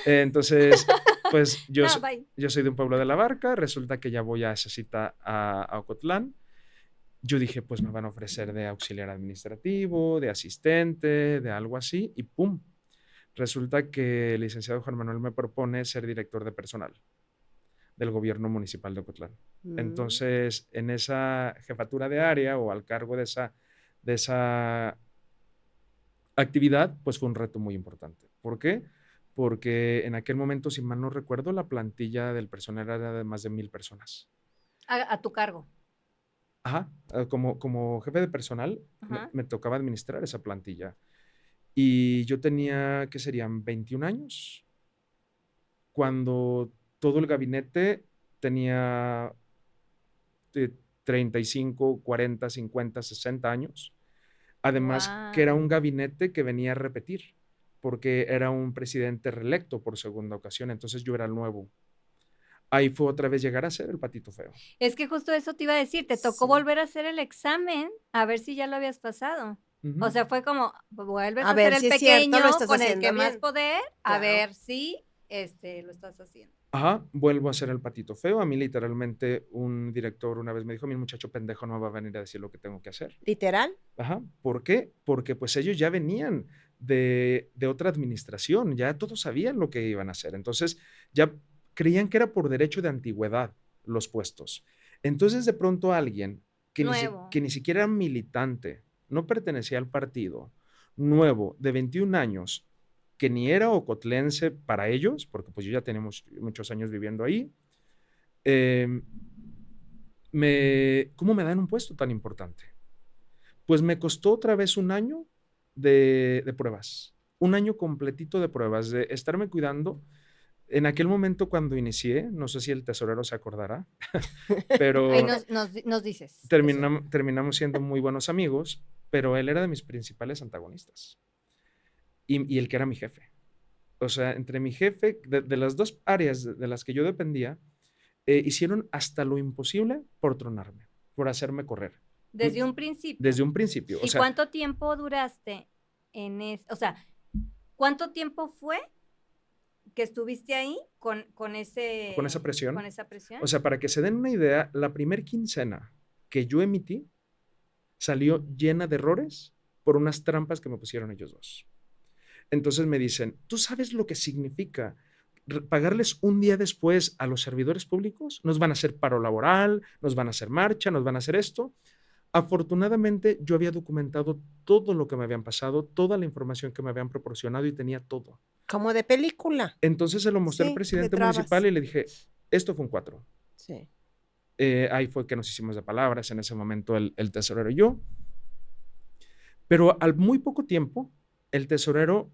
Speaker 3: Entonces, pues yo,
Speaker 1: No, bye.
Speaker 3: yo soy de un pueblo de la Barca, resulta que ya voy a esa cita a Ocotlán. Yo dije, pues me van a ofrecer de auxiliar administrativo, de asistente, de algo así, y ¡pum! Resulta que el licenciado Juan Manuel me propone ser director de personal del gobierno municipal de Ocotlán. Entonces, en esa jefatura de área o al cargo de esa actividad, pues fue un reto muy importante. ¿Por qué? Porque en aquel momento, si mal no recuerdo, la plantilla del personal era de más de 1,000 personas.
Speaker 1: A tu cargo.
Speaker 3: Ajá, como jefe de personal,
Speaker 1: Ajá.
Speaker 3: me tocaba administrar esa plantilla. Y yo tenía, ¿qué serían? 21 años, cuando todo el gabinete tenía 35, 40, 50, 60 años. Además, que era un gabinete que venía a repetir, porque era un presidente reelecto por segunda ocasión, entonces yo era el nuevo. Ahí fue otra vez llegar a ser el patito feo.
Speaker 1: Es que justo eso te iba a decir, te tocó
Speaker 2: Sí.
Speaker 1: volver a hacer el examen a ver si ya lo habías pasado.
Speaker 3: Ujú.
Speaker 1: O sea, fue como, vuelves
Speaker 2: A
Speaker 1: a
Speaker 2: ver
Speaker 1: ser
Speaker 2: si
Speaker 1: el
Speaker 2: es cierto,
Speaker 1: pequeño
Speaker 2: lo estás
Speaker 1: con el
Speaker 2: haciendo
Speaker 1: que más
Speaker 2: bien.
Speaker 1: poder, a
Speaker 2: Claro.
Speaker 1: ver si lo estás haciendo.
Speaker 3: Ajá, vuelvo a ser el patito feo. A mí literalmente un director una vez me dijo, mi muchacho pendejo no va a venir a decir lo que tengo que hacer.
Speaker 2: ¿Literal?
Speaker 3: Ajá, ¿por qué? Porque pues ellos ya venían de otra administración, ya todos sabían lo que iban a hacer. Entonces ya creían que era por derecho de antigüedad los puestos. Entonces de pronto alguien que
Speaker 1: Nuevo.
Speaker 3: que ni siquiera era militante, no pertenecía al partido, nuevo, de 21 años, que ni era ocotlense para ellos, porque pues yo ya tenemos muchos años viviendo ahí, ¿cómo me dan un puesto tan importante? Pues me costó otra vez un año de pruebas, un año completito de pruebas, de estarme cuidando. En aquel momento cuando inicié, no sé si el tesorero se acordará, pero
Speaker 1: Ahí nos dices.
Speaker 3: terminamos siendo muy buenos amigos, pero él era de mis principales antagonistas y el que era mi jefe. O sea, entre mi jefe, de las dos áreas de las que yo dependía, hicieron hasta lo imposible por tronarme, por hacerme correr.
Speaker 1: Desde un principio.
Speaker 3: Desde un principio.
Speaker 1: ¿Y cuánto tiempo duraste en eso? O sea, ¿cuánto tiempo fue que estuviste ahí con
Speaker 3: esa presión?
Speaker 1: Con esa presión.
Speaker 3: O sea, para que se den una idea, la primer quincena que yo emití salió llena de errores por unas trampas que me pusieron ellos dos. Entonces me dicen, ¿tú sabes lo que significa pagarles un día después a los servidores públicos? Nos van a hacer paro laboral, nos van a hacer marcha, nos van a hacer esto. Afortunadamente, yo había documentado todo lo que me habían pasado, toda la información que me habían proporcionado y tenía todo.
Speaker 2: Como de película.
Speaker 3: Entonces se lo mostré al
Speaker 2: Sí,
Speaker 3: presidente
Speaker 2: le trabas.
Speaker 3: municipal y le dije, esto fue un 4.
Speaker 2: Sí.
Speaker 3: Ahí fue que nos hicimos de palabras en ese momento el tesorero y yo. Pero al muy poco tiempo, el tesorero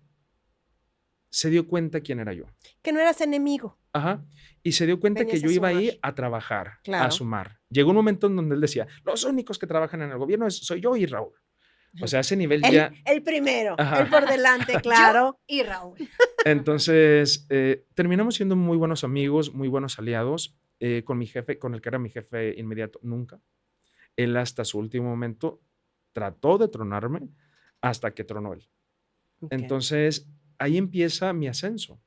Speaker 3: se dio cuenta quién era yo.
Speaker 2: Que no eras enemigo.
Speaker 3: Ajá. Y se dio cuenta
Speaker 2: Venías
Speaker 3: que yo
Speaker 2: a
Speaker 3: iba ahí
Speaker 2: sumar.
Speaker 3: a trabajar, a
Speaker 2: Claro.
Speaker 3: sumar. Llegó un momento en donde él decía, los únicos que trabajan en el gobierno soy yo y Raúl. O sea, a ese nivel ya...
Speaker 2: El primero,
Speaker 3: Ajá.
Speaker 2: el por delante, claro.
Speaker 1: Yo y Raúl.
Speaker 3: Entonces, terminamos siendo muy buenos amigos, muy buenos aliados. Con mi jefe, con el que era mi jefe inmediato, nunca. Él hasta su último momento trató de tronarme hasta que tronó él.
Speaker 2: Ok.
Speaker 3: Entonces, ahí empieza mi ascenso,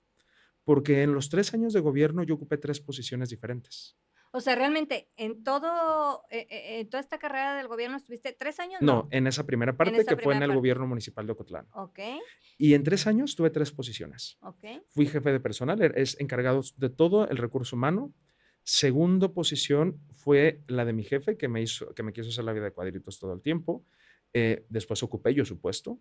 Speaker 3: porque en los 3 años de gobierno yo ocupé 3 posiciones diferentes.
Speaker 1: O sea, realmente, en toda esta carrera del gobierno estuviste 3 años,
Speaker 3: No,
Speaker 1: ¿no?
Speaker 3: en esa primera parte
Speaker 1: esa
Speaker 3: que fue en
Speaker 1: primera
Speaker 3: el
Speaker 1: parte.
Speaker 3: gobierno municipal de Ocotlán.
Speaker 1: Ok,
Speaker 3: Y en 3 años tuve 3 posiciones.
Speaker 1: ok.
Speaker 3: Fui jefe de personal, es encargado de todo el recurso humano. Segunda posición fue la de mi jefe, que me quiso hacer la vida de cuadritos todo el tiempo. Después ocupé yo su puesto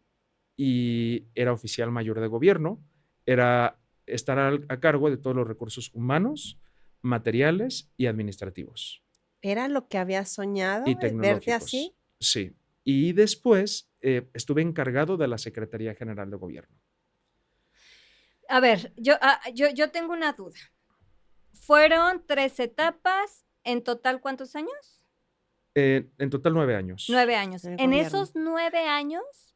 Speaker 3: y era oficial mayor de gobierno. Era estar a cargo de todos los recursos humanos, materiales y administrativos.
Speaker 2: ¿Era lo que habías soñado?
Speaker 3: Y
Speaker 2: ¿Verte
Speaker 3: tecnológicos.
Speaker 2: así?
Speaker 3: Sí. Y después estuve encargado de la Secretaría General de Gobierno.
Speaker 1: A ver, yo tengo una duda. ¿Fueron 3 etapas? ¿En total cuántos años?
Speaker 3: En total 9 años.
Speaker 1: 9 años.
Speaker 2: En el
Speaker 1: En
Speaker 2: gobierno.
Speaker 1: esos 9 años,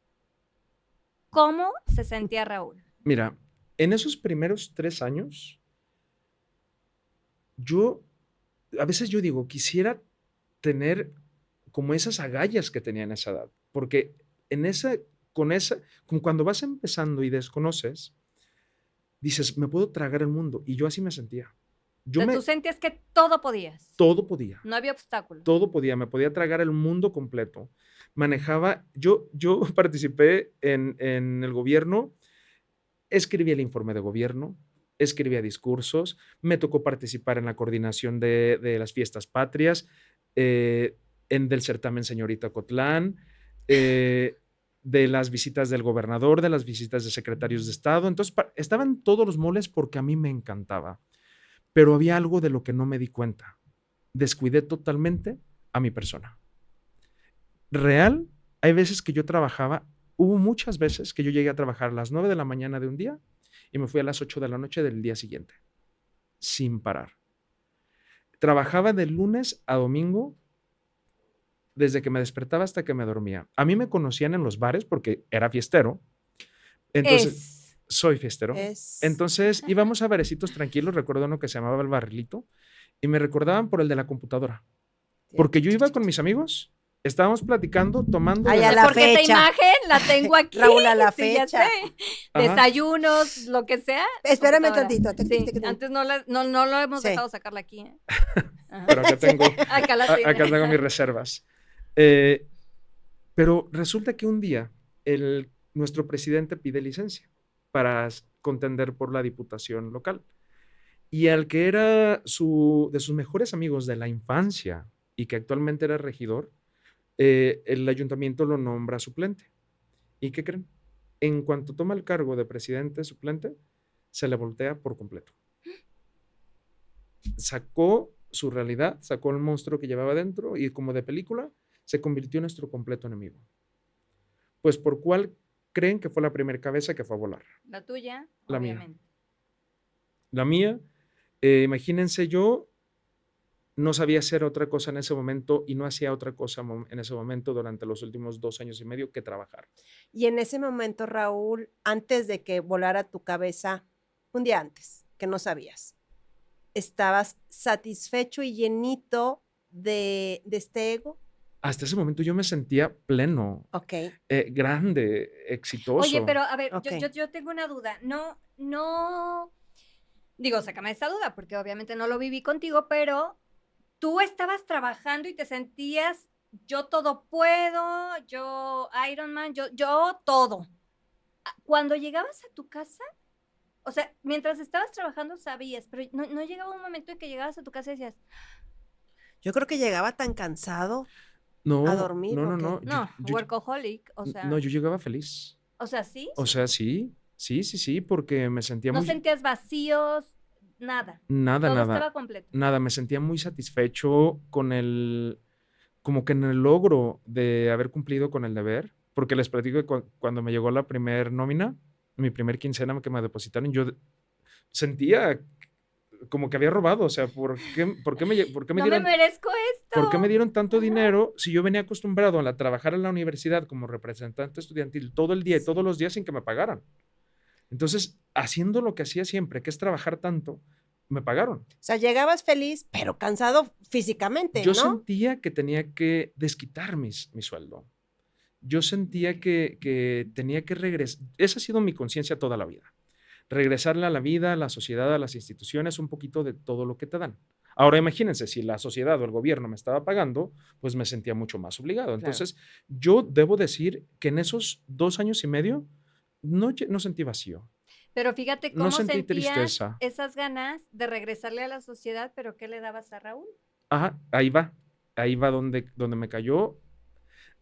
Speaker 1: ¿cómo se sentía Raúl?
Speaker 3: Mira, en esos primeros 3 años, a veces yo digo, quisiera tener como esas agallas que tenía en esa edad, porque como cuando vas empezando y desconoces, dices, me puedo tragar el mundo, y yo así me sentía.
Speaker 1: O sea, tú sentías que todo podías.
Speaker 3: Todo podía.
Speaker 1: No había obstáculos.
Speaker 3: Todo podía, me podía tragar el mundo completo. Manejaba, yo participé en el gobierno, escribía el informe de gobierno, escribía discursos, me tocó participar en la coordinación de las fiestas patrias, del certamen Señorita Ocotlán, de las visitas del gobernador, de las visitas de secretarios de Estado. Entonces, estaban todos los moles porque a mí me encantaba. Pero había algo de lo que no me di cuenta. Descuidé totalmente a mi persona. Real, hay veces que yo trabajaba, hubo muchas veces que yo llegué a trabajar a las 9 de la mañana de un día y me fui a las 8 de la noche del día siguiente, sin parar. Trabajaba de lunes a domingo, desde que me despertaba hasta que me dormía. A mí me conocían en los bares porque era fiestero. Entonces, soy fiestero. Entonces íbamos a barecitos tranquilos, recuerdo uno que se llamaba El Barrilito, y me recordaban por el de la computadora. Porque yo iba con mis amigos, estábamos platicando, tomando...
Speaker 2: Ay, a la
Speaker 1: porque
Speaker 2: fecha.
Speaker 1: esa imagen la tengo aquí.
Speaker 2: Raúl, a la
Speaker 1: sí, ya
Speaker 2: fecha.
Speaker 1: sé. Desayunos, lo que sea.
Speaker 2: Espérame
Speaker 1: computadora.
Speaker 2: tantito.
Speaker 1: Sí, antes no lo hemos
Speaker 2: Sí.
Speaker 1: dejado sacarla aquí. ¿Eh? Ajá.
Speaker 3: Pero acá tengo,
Speaker 1: Acá la tiene.
Speaker 3: acá tengo mis reservas. Pero resulta que un día nuestro presidente pide licencia para contender por la diputación local. Y al que era de sus mejores amigos de la infancia y que actualmente era regidor, el ayuntamiento lo nombra suplente. ¿Y qué creen? En cuanto toma el cargo de presidente suplente, se le voltea por completo. Sacó su realidad, sacó el monstruo que llevaba dentro y como de película, se convirtió en nuestro completo enemigo. Pues ¿por cuál creen que fue la primera cabeza que fue a volar?
Speaker 1: La tuya,
Speaker 3: La mía.
Speaker 1: obviamente.
Speaker 3: La mía, imagínense, yo no sabía hacer otra cosa en ese momento y no hacía otra cosa en ese momento durante los últimos 2 años y medio que trabajar.
Speaker 2: Y en ese momento, Raúl, antes de que volara tu cabeza, un día antes, que no sabías, ¿estabas satisfecho y llenito de este ego?
Speaker 3: Hasta ese momento yo me sentía pleno,
Speaker 2: Ok.
Speaker 3: grande, exitoso.
Speaker 1: Oye, pero a ver,
Speaker 2: Ok.
Speaker 1: yo tengo una duda. No, digo, sácame esta duda, porque obviamente no lo viví contigo, pero tú estabas trabajando y te sentías yo todo puedo, yo Iron Man, yo todo. Cuando llegabas a tu casa, o sea, mientras estabas trabajando sabías, pero no llegaba un momento en que llegabas a tu casa y decías,
Speaker 2: Yo creo que llegaba tan cansado a
Speaker 3: No,
Speaker 2: dormir,
Speaker 3: no,
Speaker 2: ¿o
Speaker 3: no,
Speaker 2: qué?
Speaker 3: no.
Speaker 1: no, workaholic,
Speaker 3: No, yo llegaba feliz.
Speaker 1: o sea, sí,
Speaker 3: O sea, sí, sí, sí, sí, porque me sentía
Speaker 1: no
Speaker 3: muy,
Speaker 1: sentías vacíos, nada,
Speaker 3: nada,
Speaker 1: todo
Speaker 3: nada,
Speaker 1: estaba completo.
Speaker 3: nada, me sentía muy satisfecho con como que en el logro de haber cumplido con el deber, porque les platico que cuando me llegó la primer nómina, mi primer quincena que me depositaron, yo sentía como que había robado, o sea, ¿por qué me
Speaker 1: No me
Speaker 3: dieron
Speaker 1: merezco
Speaker 3: ¿por qué me
Speaker 1: esto.
Speaker 3: dieron tanto
Speaker 1: Ajá.
Speaker 3: dinero si yo venía acostumbrado a trabajar en la universidad como representante estudiantil todo el día y todos los días sin que me pagaran? Entonces, haciendo lo que hacía siempre, que es trabajar tanto, me pagaron.
Speaker 2: O sea, llegabas feliz, pero cansado físicamente,
Speaker 3: Yo
Speaker 2: ¿no?
Speaker 3: sentía que tenía que desquitar mi sueldo. Yo sentía que tenía que regresar. Esa ha sido mi conciencia toda la vida. Regresarle a la vida, a la sociedad, a las instituciones, un poquito de todo lo que te dan. Ahora imagínense, si la sociedad o el gobierno me estaba pagando, pues me sentía mucho más obligado.
Speaker 2: Claro.
Speaker 3: Entonces, yo debo decir que en esos 2 años y medio no sentí vacío,
Speaker 1: Pero fíjate
Speaker 3: no
Speaker 1: cómo
Speaker 3: sentí
Speaker 1: sentías
Speaker 3: tristeza.
Speaker 1: esas ganas de regresarle a la sociedad, pero ¿qué le dabas a Raúl?
Speaker 3: Ajá, ahí va donde me cayó.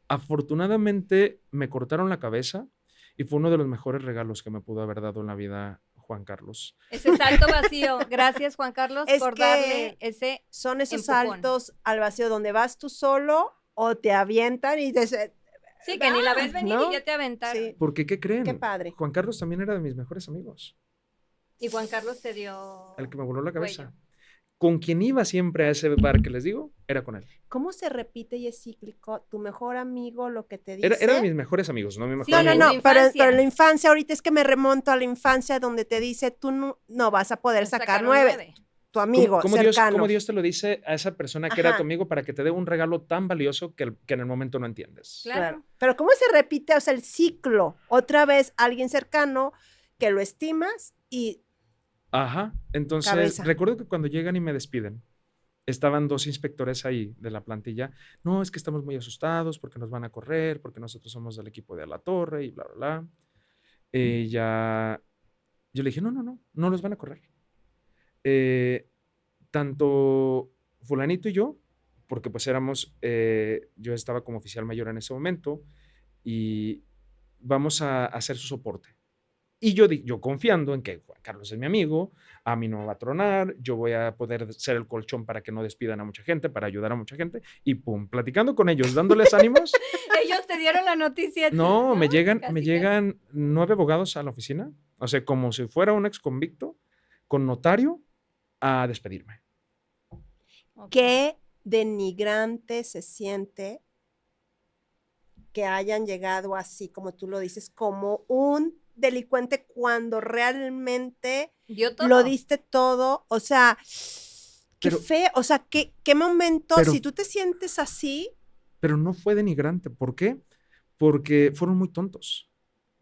Speaker 3: Afortunadamente me cortaron la cabeza y fue uno de los mejores regalos que me pudo haber dado en la vida Juan Carlos.
Speaker 1: Ese salto vacío. Gracias, Juan Carlos,
Speaker 2: Es
Speaker 1: por
Speaker 2: que
Speaker 1: darle ese
Speaker 2: son esos
Speaker 1: empujón.
Speaker 2: saltos al vacío donde vas tú solo o te avientan y te...
Speaker 1: Sí, que ni la ves venir
Speaker 2: ¿no?
Speaker 1: y ya te aventaron.
Speaker 2: Sí.
Speaker 3: Porque, ¿qué creen?
Speaker 2: Qué padre.
Speaker 3: Juan Carlos también era de mis mejores amigos,
Speaker 1: Y Juan Carlos te dio
Speaker 3: el que me voló la cabeza.
Speaker 1: cuello.
Speaker 3: Con quien iba siempre a ese bar que les digo, era con él.
Speaker 2: ¿Cómo se repite y es cíclico? Tu mejor amigo lo que te dice.
Speaker 3: Era de mis mejores amigos, no mi mejor
Speaker 1: Sí,
Speaker 2: No,
Speaker 3: amigo.
Speaker 2: no,
Speaker 1: en
Speaker 2: no,
Speaker 1: tu
Speaker 2: pero
Speaker 1: infancia.
Speaker 2: en la infancia, ahorita es que me remonto a la infancia donde te dice, tú no vas a poder sacar
Speaker 1: Sacaron
Speaker 2: 9. Tu amigo
Speaker 3: ¿Cómo
Speaker 2: cercano.
Speaker 3: Dios te lo dice a esa persona que era
Speaker 2: Ajá.
Speaker 3: tu amigo para que te dé un regalo tan valioso que en el momento no entiendes?
Speaker 1: Claro.
Speaker 2: Pero ¿cómo se repite, o sea, el ciclo? Otra vez alguien cercano que lo estimas y
Speaker 3: Ajá. Entonces,
Speaker 2: cabeza.
Speaker 3: recuerdo que cuando llegan y me despiden, estaban 2 inspectores ahí de la plantilla. No, es que estamos muy asustados porque nos van a correr, porque nosotros somos del equipo de La Torre y bla, bla, bla. Yo le dije, no los van a correr. Tanto fulanito y yo, porque pues yo estaba como oficial mayor en ese momento y vamos a hacer su soporte. Y yo confiando en que Juan Carlos es mi amigo, a mí no me va a tronar, yo voy a poder ser el colchón para que no despidan a mucha gente, para ayudar a mucha gente, y pum, platicando con ellos, dándoles ánimos.
Speaker 1: Ellos te dieron la noticia.
Speaker 3: No, me llegan
Speaker 1: Casi.
Speaker 3: 9 abogados a la oficina, o sea, como si fuera un ex convicto, con notario, a despedirme.
Speaker 1: Ok.
Speaker 2: Qué denigrante se siente que hayan llegado así, como tú lo dices, como un delincuente cuando realmente
Speaker 1: Dio todo.
Speaker 2: lo diste todo. O sea, qué
Speaker 3: Pero-
Speaker 2: feo. O sea, qué momento,
Speaker 3: pero-
Speaker 2: si tú te sientes así,
Speaker 3: Pero no fue denigrante. ¿Por qué? Porque fueron muy tontos.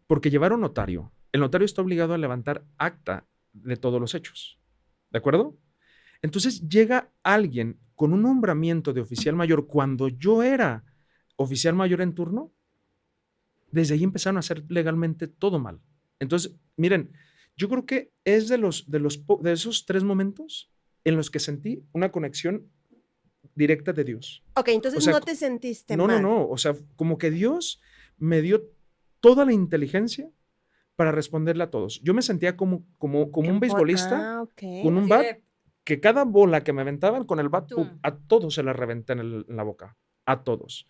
Speaker 3: Porque llevaron notario. El notario está obligado a levantar acta de todos los hechos. ¿De acuerdo? Entonces llega alguien con un nombramiento de oficial mayor cuando yo era oficial mayor en turno. Desde ahí empezaron a hacer legalmente todo mal. Entonces, miren, yo creo que es de esos 3 momentos en los que sentí una conexión directa de Dios.
Speaker 2: ok, entonces
Speaker 3: O sea,
Speaker 2: no te sentiste
Speaker 3: No,
Speaker 2: mal.
Speaker 3: no, o sea, como que Dios me dio toda la inteligencia para responderle a todos. Yo me sentía como un beisbolista
Speaker 2: Ah, ok.
Speaker 3: con un
Speaker 1: Así
Speaker 3: bat,
Speaker 1: de,
Speaker 3: que cada bola que me aventaban con el bat,
Speaker 1: Tum.
Speaker 3: ¡pum!, a todos se la reventé en la boca, a todos.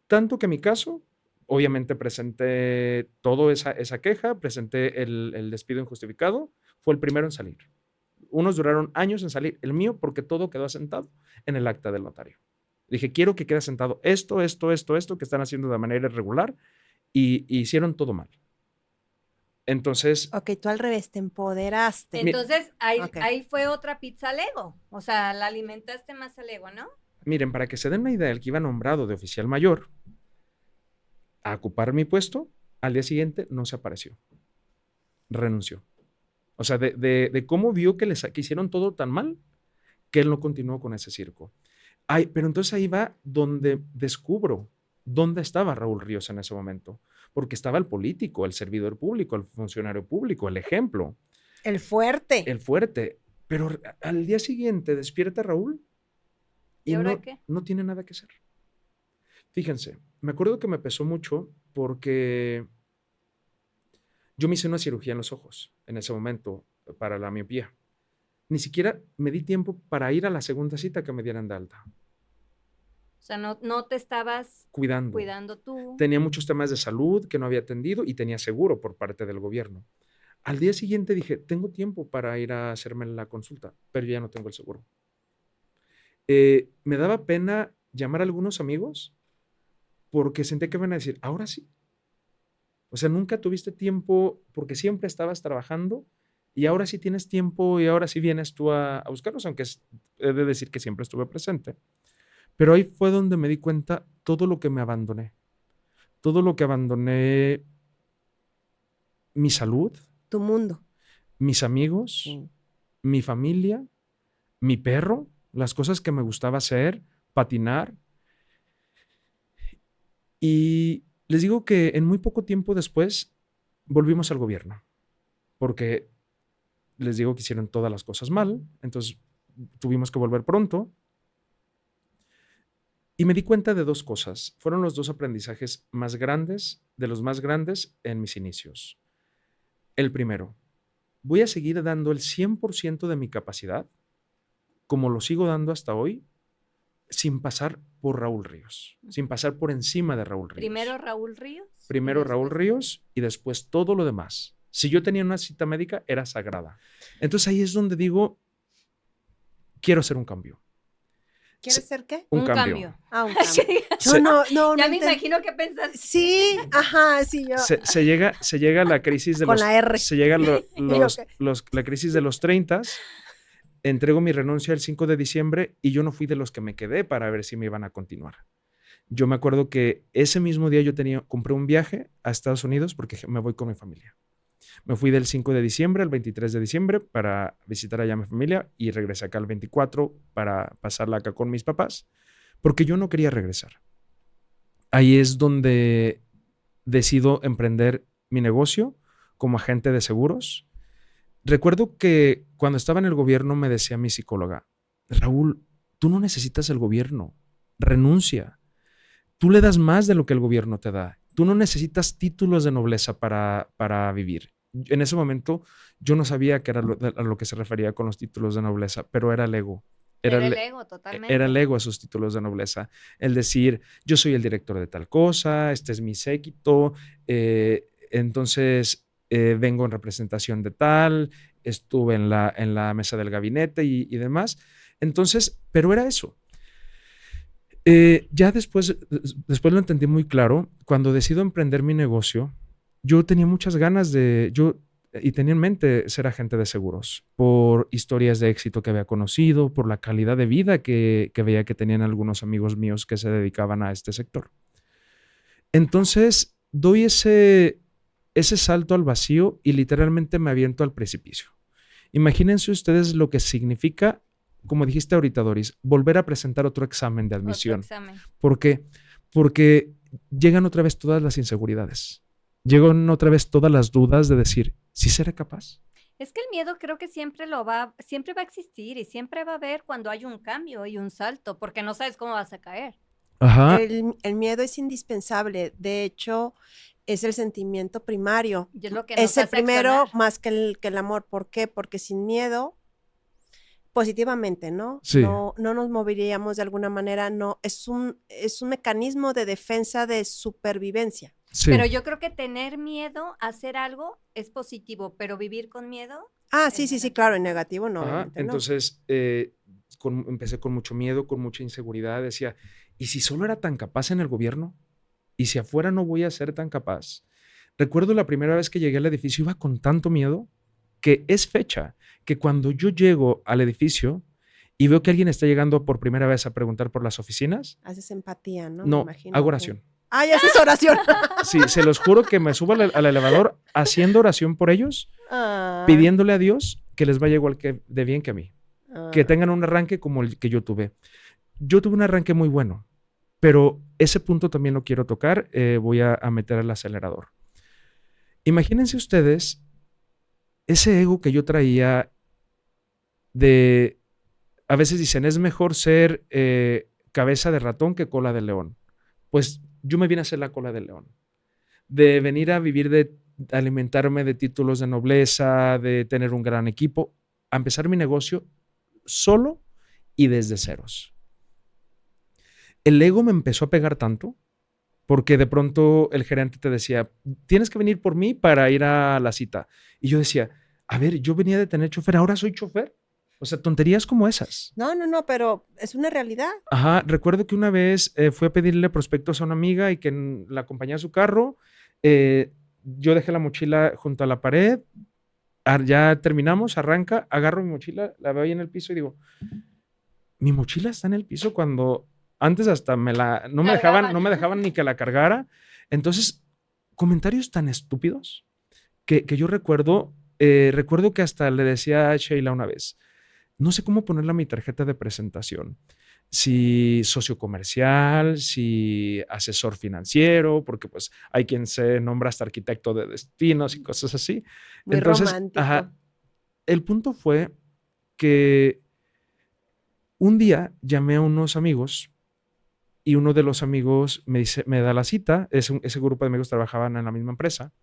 Speaker 3: Tanto que en mi caso, obviamente presenté toda esa queja, presenté el despido injustificado, fue el primero en salir. Unos duraron años en salir, el mío porque todo quedó asentado en el acta del notario. Dije, quiero que quede asentado esto, que están haciendo de manera irregular, y hicieron todo mal. Entonces,
Speaker 2: Ok, tú al revés, te empoderaste.
Speaker 1: entonces
Speaker 2: Ok.
Speaker 1: ahí fue otra pizza al ego. O sea, la alimentaste más al ego, ¿no?
Speaker 3: miren, para que se den una idea, el que iba nombrado de oficial mayor a ocupar mi puesto, al día siguiente no se apareció. Renunció. O sea, de cómo vio que hicieron todo tan mal, que él no continuó con ese circo. Ay, pero entonces ahí va donde descubro dónde estaba Raúl Ríos en ese momento. Porque estaba el político, el servidor público, el funcionario público, el ejemplo,
Speaker 2: El fuerte.
Speaker 3: el fuerte. Pero al día siguiente despierta Raúl
Speaker 1: ¿Y
Speaker 3: y
Speaker 1: ahora
Speaker 3: no,
Speaker 1: qué?
Speaker 3: no tiene nada que hacer. Fíjense, me acuerdo que me pesó mucho porque yo me hice una cirugía en los ojos en ese momento para la miopía. Ni siquiera me di tiempo para ir a la segunda cita que me dieran de alta.
Speaker 1: O sea, no te estabas
Speaker 3: Cuidando.
Speaker 1: cuidando tú.
Speaker 3: Tenía muchos temas de salud que no había atendido y tenía seguro por parte del gobierno. Al día siguiente dije, tengo tiempo para ir a hacerme la consulta, pero ya no tengo el seguro. Me daba pena llamar a algunos amigos porque sentía que iban a decir, ahora sí. O sea, nunca tuviste tiempo porque siempre estabas trabajando y ahora sí tienes tiempo y ahora sí vienes tú a buscarnos, aunque he de decir que siempre estuve presente. Pero ahí fue donde me di cuenta todo lo que me abandoné. Todo lo que abandoné, mi salud,
Speaker 2: Tu mundo.
Speaker 3: mis amigos,
Speaker 2: Sí.
Speaker 3: mi familia, mi perro, las cosas que me gustaba hacer, patinar. Y les digo que en muy poco tiempo después volvimos al gobierno, porque les digo que hicieron todas las cosas mal, entonces tuvimos que volver pronto. Y me di cuenta de dos cosas. Fueron los dos aprendizajes más grandes, de los más grandes en mis inicios. El primero, voy a seguir dando el 100% de mi capacidad, como lo sigo dando hasta hoy, sin pasar por Raúl Ríos, sin pasar por encima de Raúl Ríos.
Speaker 1: Primero Raúl Ríos.
Speaker 3: Primero Raúl Ríos y después todo lo demás. Si yo tenía una cita médica, era sagrada. Entonces ahí es donde digo, quiero hacer un cambio.
Speaker 2: ¿Quieres ser qué?
Speaker 3: Un cambio.
Speaker 2: Ah, un cambio. Yo
Speaker 3: Se-
Speaker 2: no
Speaker 1: Ya me
Speaker 2: enten-
Speaker 1: imagino que pensaste.
Speaker 2: Sí, ajá, sí, yo.
Speaker 3: Se llega a la crisis de
Speaker 2: Con
Speaker 3: los...
Speaker 2: la R.
Speaker 3: Se llega
Speaker 2: qué?
Speaker 3: la crisis de los 30. Entrego mi renuncia el 5 de diciembre y yo no fui de los que me quedé para ver si me iban a continuar. Yo me acuerdo que ese mismo día compré un viaje a Estados Unidos porque me voy con mi familia. Me fui del 5 de diciembre al 23 de diciembre para visitar allá a mi familia y regresé acá el 24 para pasarla acá con mis papás porque yo no quería regresar. Ahí es donde decido emprender mi negocio como agente de seguros. Recuerdo que cuando estaba en el gobierno me decía mi psicóloga, Raúl, tú no necesitas el gobierno, renuncia. Tú le das más de lo que el gobierno te da. Tú no necesitas títulos de nobleza para vivir. En ese momento yo no sabía qué era a lo que se refería con los títulos de nobleza, pero era el ego.
Speaker 1: Era el ego, totalmente.
Speaker 3: Era el ego esos títulos de nobleza. El decir, yo soy el director de tal cosa, este es mi séquito, entonces vengo en representación de tal, estuve en la mesa del gabinete y demás. Entonces, pero era eso. Ya después lo entendí muy claro. Cuando decido emprender mi negocio, yo tenía muchas ganas y tenía en mente ser agente de seguros por historias de éxito que había conocido, por la calidad de vida que veía que tenían algunos amigos míos que se dedicaban a este sector. Entonces, doy ese salto al vacío y literalmente me aviento al precipicio. Imagínense ustedes lo que significa, como dijiste ahorita, Doris, volver a presentar otro examen de admisión.
Speaker 1: Otro examen.
Speaker 3: ¿Por qué? Porque llegan otra vez todas las inseguridades. Llegan otra vez todas las dudas de decir, ¿sí seré capaz?
Speaker 1: Es que el miedo creo que siempre va a existir y siempre va a haber cuando hay un cambio y un salto, porque no sabes cómo vas a caer.
Speaker 3: Ajá.
Speaker 2: El miedo es indispensable. De hecho, es el sentimiento primario.
Speaker 1: Y es lo que nos
Speaker 2: Es el
Speaker 1: hace
Speaker 2: primero
Speaker 1: accionar.
Speaker 2: más que el amor. ¿Por qué? Porque sin miedo, positivamente, ¿no?
Speaker 3: Sí.
Speaker 2: No nos moveríamos de alguna manera. No, es un mecanismo de defensa de supervivencia.
Speaker 3: Sí.
Speaker 1: Pero yo creo que tener miedo a hacer algo es positivo, pero vivir con miedo.
Speaker 2: Ah,
Speaker 1: Es
Speaker 2: sí,
Speaker 1: negativo.
Speaker 2: claro, en negativo no.
Speaker 3: Ajá,
Speaker 2: obviamente no.
Speaker 3: entonces, empecé con mucho miedo, con mucha inseguridad. Decía, ¿y si solo era tan capaz en el gobierno? ¿Y si afuera no voy a ser tan capaz? Recuerdo la primera vez que llegué al edificio, iba con tanto miedo que es fecha que cuando yo llego al edificio y veo que alguien está llegando por primera vez a preguntar por las oficinas,
Speaker 2: Haces empatía, ¿no? Me
Speaker 3: no,
Speaker 2: imagino
Speaker 3: hago
Speaker 2: que-
Speaker 3: oración.
Speaker 2: Ah, ya haces oración.
Speaker 3: Sí, se los juro que me subo al elevador haciendo oración por ellos,
Speaker 2: Ah,
Speaker 3: pidiéndole a Dios que les vaya igual de bien que a mí.
Speaker 2: ah.
Speaker 3: Que tengan un arranque como el que yo tuve. yo tuve un arranque muy bueno, pero ese punto también lo quiero tocar. Voy a meter el acelerador. Imagínense ustedes ese ego que yo traía de, a veces dicen, es mejor ser cabeza de ratón que cola de león. Pues yo me vine a hacer la cola de león. De venir a vivir de alimentarme de títulos de nobleza, de tener un gran equipo, a empezar mi negocio solo y desde ceros. El ego me empezó a pegar tanto porque de pronto el gerente te decía, tienes que venir por mí para ir a la cita. Y yo decía, a ver, yo venía de tener chofer, ahora soy chofer. O sea, tonterías como esas.
Speaker 2: No, pero es una realidad.
Speaker 3: Ajá, recuerdo que una vez fui a pedirle prospectos a una amiga y que la acompañé a su carro. Yo dejé la mochila junto a la pared. Ya terminamos, arranca, agarro mi mochila, la veo ahí en el piso y digo, mi mochila está en el piso cuando antes hasta no me dejaban ni que la cargara. Entonces, comentarios tan estúpidos que yo recuerdo que hasta le decía a Sheila una vez, no sé cómo ponerle a mi tarjeta de presentación, si socio comercial, si asesor financiero, porque pues hay quien se nombra hasta arquitecto de destinos y cosas así.
Speaker 2: Muy
Speaker 3: Entonces,
Speaker 2: romántico.
Speaker 3: el punto fue que un día llamé a unos amigos y uno de los amigos me da la cita. Ese grupo de amigos trabajaban en la misma empresa.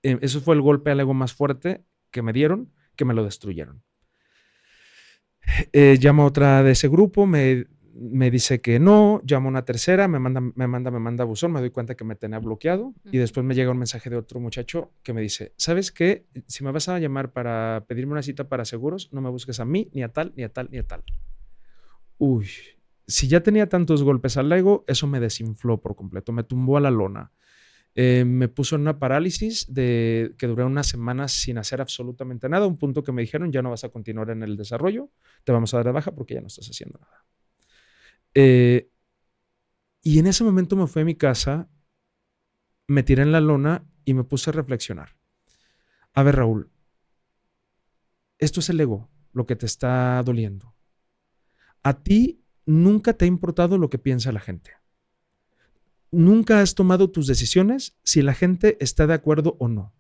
Speaker 3: Eso fue el golpe al ego más fuerte que me dieron, que me lo destruyeron. Llamo a otra de ese grupo, me dice que no, llamo a una tercera, me manda buzón, me doy cuenta que me tenía bloqueado y después me llega un mensaje de otro muchacho que me dice, ¿sabes qué? Si me vas a llamar para pedirme una cita para seguros, no me busques a mí, ni a tal, ni a tal, ni a tal. Uy, si ya tenía tantos golpes al ego, eso me desinfló por completo, me tumbó a la lona. Me puso en una parálisis que duré unas semanas sin hacer absolutamente nada, un punto que me dijeron, ya no vas a continuar en el desarrollo, te vamos a dar de baja porque ya no estás haciendo nada. Y en ese momento me fui a mi casa, me tiré en la lona y me puse a reflexionar. A ver, Raúl, esto es el ego, lo que te está doliendo. A ti nunca te ha importado lo que piensa la gente. Nunca has tomado tus decisiones si la gente está de acuerdo o no.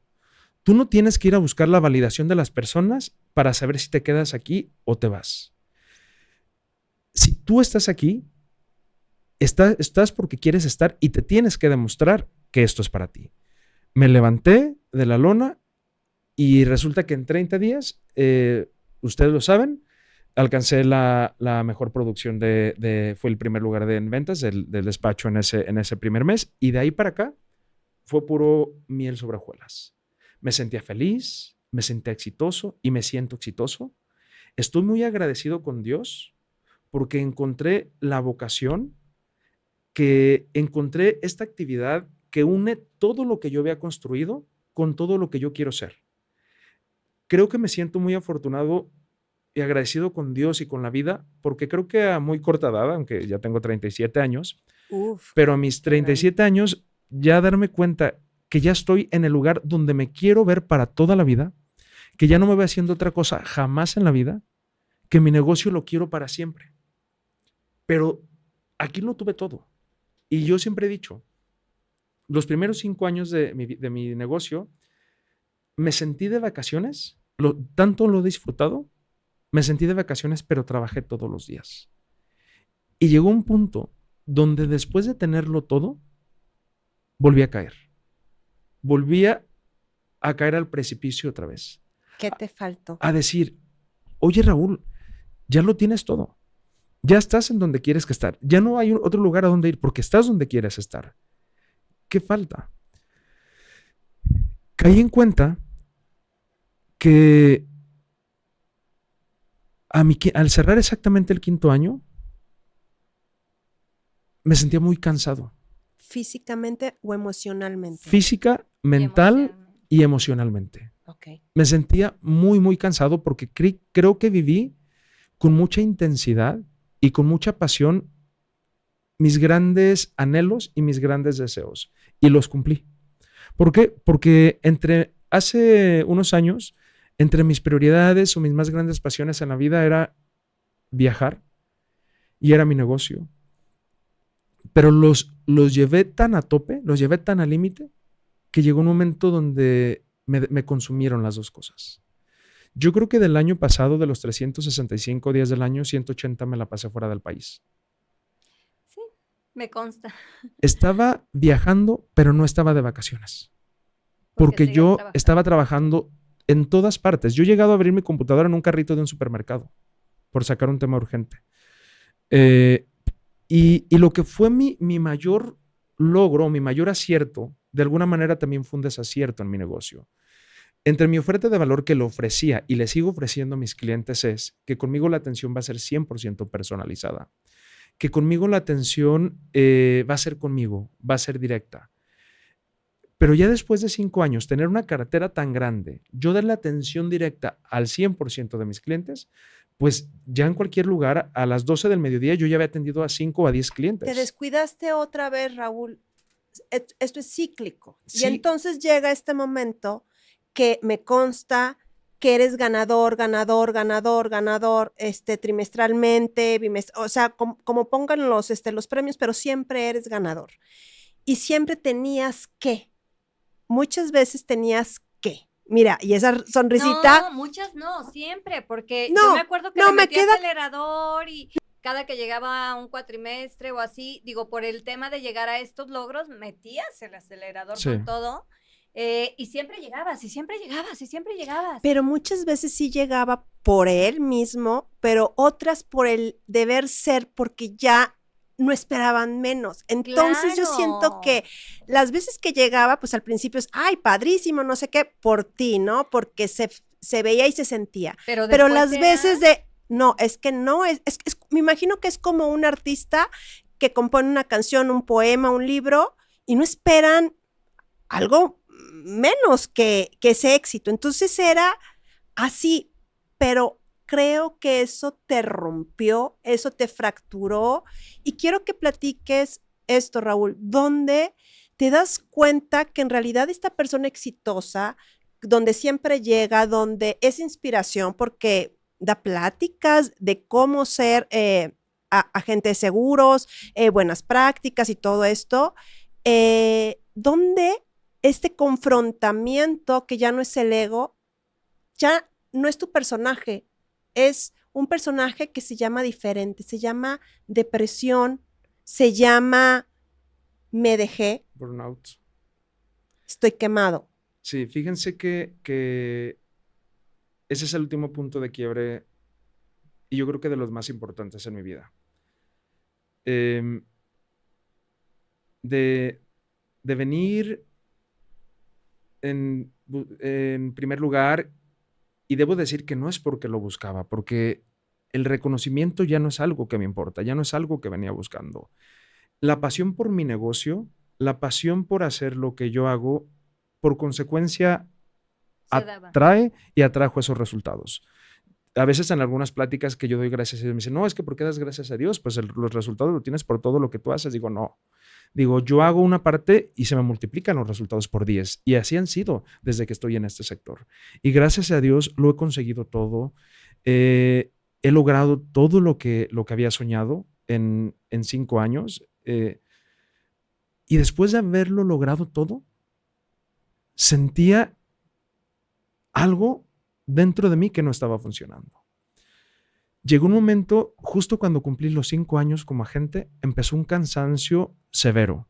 Speaker 3: Tú no tienes que ir a buscar la validación de las personas para saber si te quedas aquí o te vas. Si tú estás aquí, estás porque quieres estar y te tienes que demostrar que esto es para ti. Me levanté de la lona y resulta que en 30 días, ustedes lo saben, alcancé la mejor producción fue el primer lugar en ventas del despacho en ese primer mes, y de ahí para acá fue puro miel sobre hojuelas. Me sentía feliz, me sentía exitoso y me siento exitoso. Estoy muy agradecido con Dios porque encontré la vocación, que encontré esta actividad que une todo lo que yo había construido con todo lo que yo quiero ser. Creo que me siento muy afortunado y agradecido con Dios y con la vida, porque creo que a muy corta edad, aunque ya tengo 37 años, pero a mis 37 años ya darme cuenta que ya estoy en el lugar donde me quiero ver para toda la vida, que ya no me voy haciendo otra cosa jamás en la vida, que mi negocio lo quiero para siempre. Pero aquí lo tuve todo. Y yo siempre he dicho, los primeros 5 años de mi negocio, me sentí de vacaciones, tanto lo he disfrutado. Me sentí de vacaciones, pero trabajé todos los días. Y llegó un punto donde después de tenerlo todo, volví a caer. Volví a caer al precipicio otra vez.
Speaker 2: ¿Qué te faltó?
Speaker 3: A decir, oye Raúl, ya lo tienes todo. Ya estás en donde quieres que estar. Ya no hay otro lugar a donde ir porque estás donde quieres estar. ¿Qué falta? Caí en cuenta que al cerrar exactamente el 5º año, me sentía muy cansado.
Speaker 2: ¿Físicamente o emocionalmente?
Speaker 3: Física, mental y emocionalmente.
Speaker 2: Okay.
Speaker 3: Me sentía muy, muy cansado porque creo que viví con mucha intensidad y con mucha pasión mis grandes anhelos y mis grandes deseos. Y los cumplí. ¿Por qué? Porque hace unos años, entre mis prioridades o mis más grandes pasiones en la vida era viajar, y era mi negocio. Pero los llevé tan a tope, los llevé tan al límite, que llegó un momento donde me consumieron las dos cosas. Yo creo que del año pasado, de los 365 días del año, 180 me la pasé fuera del país.
Speaker 1: Sí, me consta.
Speaker 3: Estaba viajando, pero no estaba de vacaciones. Porque
Speaker 1: seguías
Speaker 3: yo
Speaker 1: trabajando.
Speaker 3: estaba trabajando en todas partes. Yo he llegado a abrir mi computadora en un carrito de un supermercado por sacar un tema urgente. Y lo que fue mi mayor logro, mi mayor acierto, de alguna manera también fue un desacierto en mi negocio. Entre mi oferta de valor que le ofrecía y le sigo ofreciendo a mis clientes es que conmigo la atención va a ser 100% personalizada, que conmigo la atención va a ser conmigo, va a ser directa. Pero ya después de 5 años, tener una cartera tan grande, yo dar la atención directa al 100% de mis clientes, pues ya en cualquier lugar, a las 12 del mediodía, yo ya había atendido a 5 o a 10 clientes.
Speaker 2: Te descuidaste otra vez, Raúl. Esto es cíclico.
Speaker 3: Sí.
Speaker 2: Y entonces llega este momento que me consta que eres ganador, trimestralmente, o sea, como pongan los premios, pero siempre eres ganador. Y siempre tenías que, muchas veces tenías que. Mira, y esa sonrisita.
Speaker 1: No, muchas no, siempre, porque
Speaker 2: No,
Speaker 1: yo me acuerdo que
Speaker 2: no,
Speaker 1: le
Speaker 2: me
Speaker 1: metí
Speaker 2: queda-
Speaker 1: acelerador y cada que llegaba un cuatrimestre o así, digo, por el tema de llegar a estos logros, metías el acelerador
Speaker 3: Sí.
Speaker 1: con todo. Y siempre llegabas, y siempre llegabas, y siempre llegabas.
Speaker 2: Pero muchas veces sí llegaba por él mismo, pero otras por el deber ser, porque ya no esperaban menos. Entonces yo siento
Speaker 1: Claro.
Speaker 2: que las veces que llegaba, pues al principio es, ay, padrísimo, no sé qué, por ti, ¿no? Porque se veía y se sentía. Pero
Speaker 1: después
Speaker 2: las
Speaker 1: era-
Speaker 2: veces de, no, es que no, me imagino que es como un artista que compone una canción, un poema, un libro, y no esperan algo menos que ese éxito. Entonces era así, pero creo que eso te rompió, eso te fracturó, y quiero que platiques esto, Raúl, donde te das cuenta que en realidad esta persona exitosa, donde siempre llega, donde es inspiración, porque da pláticas de cómo ser agentes de seguros, buenas prácticas y todo esto, donde este confrontamiento que ya no es el ego, ya no es tu personaje, es un personaje que se llama diferente, se llama depresión, se llama me dejé,
Speaker 3: Burnout.
Speaker 2: estoy quemado.
Speaker 3: Sí, fíjense que ese es el último punto de quiebre y yo creo que de los más importantes en mi vida. De venir en primer lugar, y debo decir que no es porque lo buscaba, porque el reconocimiento ya no es algo que me importa, ya no es algo que venía buscando. La pasión por mi negocio, la pasión por hacer lo que yo hago, por consecuencia,
Speaker 1: Se daba.
Speaker 3: atrae y atrajo esos resultados. A veces en algunas pláticas que yo doy gracias a Dios, me dicen, no, es que ¿por qué das gracias a Dios? Pues los resultados lo tienes por todo lo que tú haces. Digo, no. Digo, yo hago una parte y se me multiplican los resultados por 10. Y así han sido desde que estoy en este sector. Y gracias a Dios lo he conseguido todo. He logrado todo lo que había soñado en 5 años. Y después de haberlo logrado todo, sentía algo dentro de mí que no estaba funcionando. Llegó un momento, justo cuando cumplí los 5 años como agente, empezó un cansancio severo,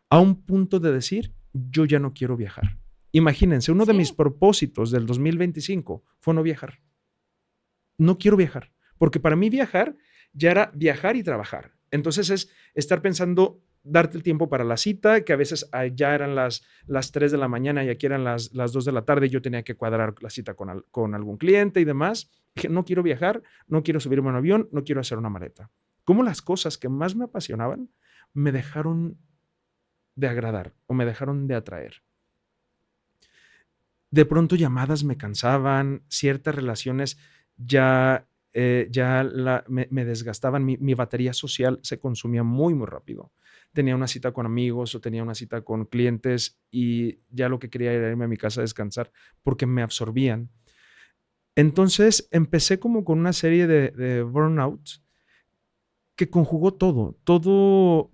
Speaker 3: a un punto de decir, yo ya no quiero viajar. Imagínense, uno de mis propósitos del 2025 fue no viajar. No quiero viajar, porque para mí viajar ya era viajar y trabajar. Entonces es estar pensando, darte el tiempo para la cita, que a veces ya eran las 3 de la mañana y aquí eran las 2 de la tarde y yo tenía que cuadrar la cita con algún cliente y demás. Dije, no quiero viajar, no quiero subirme a un avión, no quiero hacer una maleta. Como las cosas que más me apasionaban me dejaron de agradar o me dejaron de atraer. De pronto llamadas me cansaban, ciertas relaciones ya me desgastaban, mi batería social se consumía muy, muy rápido. Tenía una cita con amigos o tenía una cita con clientes y ya lo que quería era irme a mi casa a descansar porque me absorbían. Entonces empecé como con una serie de burnouts que conjugó todo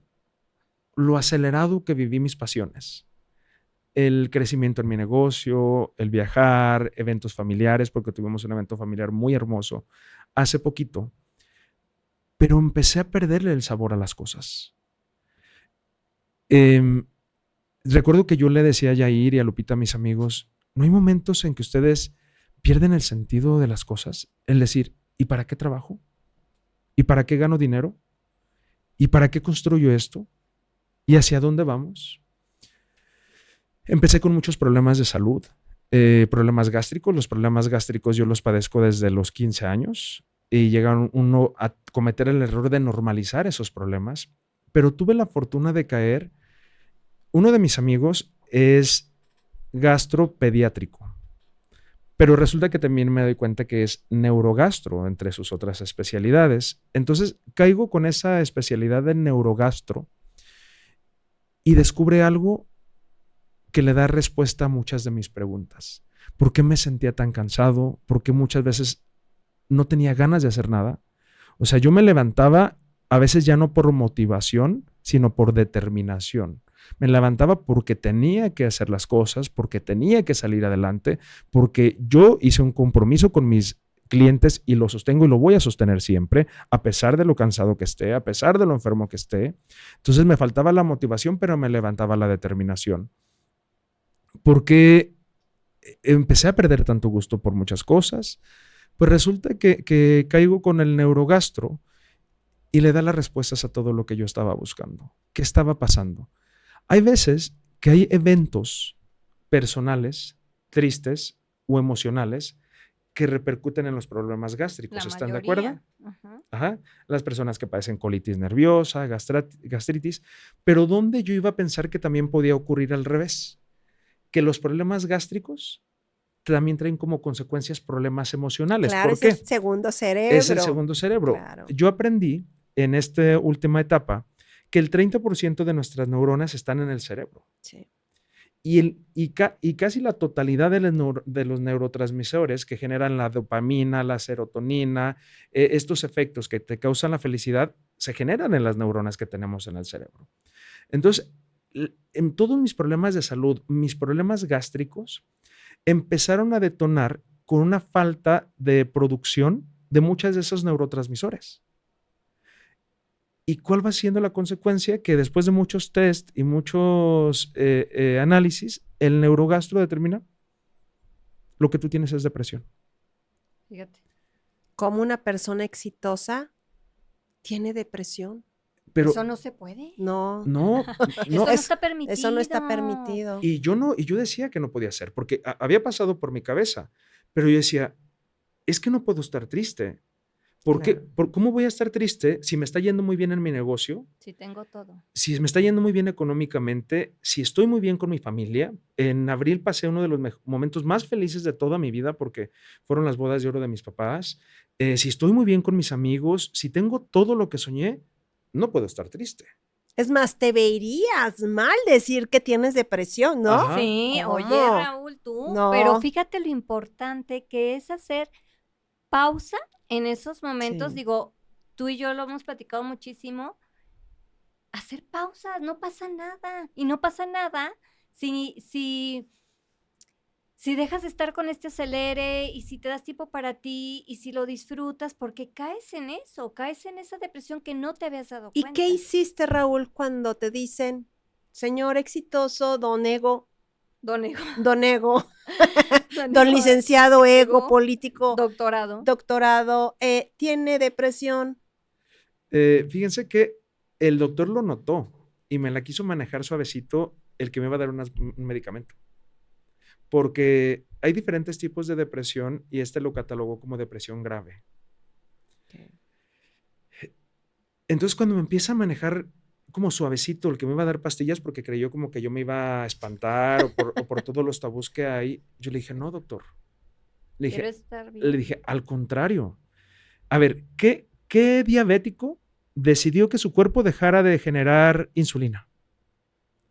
Speaker 3: lo acelerado que viví mis pasiones. El crecimiento en mi negocio, el viajar, eventos familiares, porque tuvimos un evento familiar muy hermoso hace poquito, pero empecé a perderle el sabor a las cosas. Recuerdo que yo le decía a Yair y a Lupita, a mis amigos, ¿no hay momentos en que ustedes pierden el sentido de las cosas? El decir, ¿y para qué trabajo? ¿Y para qué gano dinero? ¿Y para qué construyo esto? ¿Y hacia dónde vamos? Empecé con muchos problemas de salud, problemas gástricos. Los problemas gástricos yo los padezco desde los 15 años y llega uno a cometer el error de normalizar esos problemas. Pero tuve la fortuna de caer. Uno de mis amigos es gastropediátrico, pero resulta que también me doy cuenta que es neurogastro entre sus otras especialidades. Entonces caigo con esa especialidad de neurogastro y descubre algo que le da respuesta a muchas de mis preguntas. ¿Por qué me sentía tan cansado? ¿Por qué muchas veces no tenía ganas de hacer nada? O sea, yo me levantaba a veces ya no por motivación, sino por determinación. Me levantaba porque tenía que hacer las cosas, porque tenía que salir adelante, porque yo hice un compromiso con mis clientes y lo sostengo y lo voy a sostener siempre, a pesar de lo cansado que esté, a pesar de lo enfermo que esté. Entonces me faltaba la motivación, pero me levantaba la determinación. Porque empecé a perder tanto gusto por muchas cosas, pues resulta que caigo con el neurogastro y le da las respuestas a todo lo que yo estaba buscando. ¿Qué estaba pasando? Hay veces que hay eventos personales, tristes o emocionales que repercuten en los problemas gástricos. ¿Están de acuerdo? Ajá. Las personas que padecen colitis nerviosa, gastritis, pero ¿dónde yo iba a pensar que también podía ocurrir al revés? Que los problemas gástricos también traen como consecuencias problemas emocionales.
Speaker 2: Claro,
Speaker 3: ¿Por qué?
Speaker 2: Es el segundo cerebro.
Speaker 3: Es el segundo cerebro. Claro. Yo aprendí en esta última etapa que el 30% de nuestras neuronas están en el cerebro.
Speaker 2: Sí.
Speaker 3: Y casi la totalidad de los neurotransmisores que generan la dopamina, la serotonina, estos efectos que te causan la felicidad, se generan en las neuronas que tenemos en el cerebro. Entonces, en todos mis problemas de salud, mis problemas gástricos empezaron a detonar con una falta de producción de muchos de esos neurotransmisores. ¿Y cuál va siendo la consecuencia? Que después de muchos test y muchos análisis, el neurogastro determina lo que tú tienes es depresión.
Speaker 1: Fíjate.
Speaker 2: ¿Cómo una persona exitosa tiene depresión?
Speaker 1: Pero eso no se puede.
Speaker 2: No.
Speaker 1: Eso no está permitido.
Speaker 2: Eso no está permitido.
Speaker 3: Y yo decía que no podía ser, porque había pasado por mi cabeza, pero yo decía, es que no puedo estar triste. ¿Por qué? ¿Cómo voy a estar triste si me está yendo muy bien en mi negocio?
Speaker 1: Si tengo todo.
Speaker 3: Si me está yendo muy bien económicamente, si estoy muy bien con mi familia. En abril pasé uno de los momentos más felices de toda mi vida porque fueron las bodas de oro de mis papás. Si estoy muy bien con mis amigos, si tengo todo lo que soñé, no puedo estar triste.
Speaker 2: Es más, te verías mal decir que tienes depresión, ¿no?
Speaker 3: Ajá.
Speaker 1: Sí, oye, Raúl, tú.
Speaker 2: No.
Speaker 1: Pero fíjate lo importante que es hacer pausa en esos momentos. Sí. Digo, tú y yo lo hemos platicado muchísimo. Hacer pausas, no pasa nada. Y no pasa nada si dejas de estar con este acelere y si te das tiempo para ti y si lo disfrutas, porque caes en eso, caes en esa depresión que no te habías dado cuenta.
Speaker 2: ¿Y qué hiciste, Raúl, cuando te dicen, señor exitoso, don Ego, don licenciado Ego, político, doctorado, tiene depresión?
Speaker 3: Fíjense que el doctor lo notó y me la quiso manejar suavecito el que me iba a dar un medicamento. Porque hay diferentes tipos de depresión y este lo catalogó como depresión grave. Okay. Entonces, cuando me empieza a manejar como suavecito el que me iba a dar pastillas porque creyó como que yo me iba a espantar o por todos los tabús que hay, yo le dije, no, doctor. Le dije, al contrario. A ver, ¿qué diabético decidió que su cuerpo dejara de generar insulina?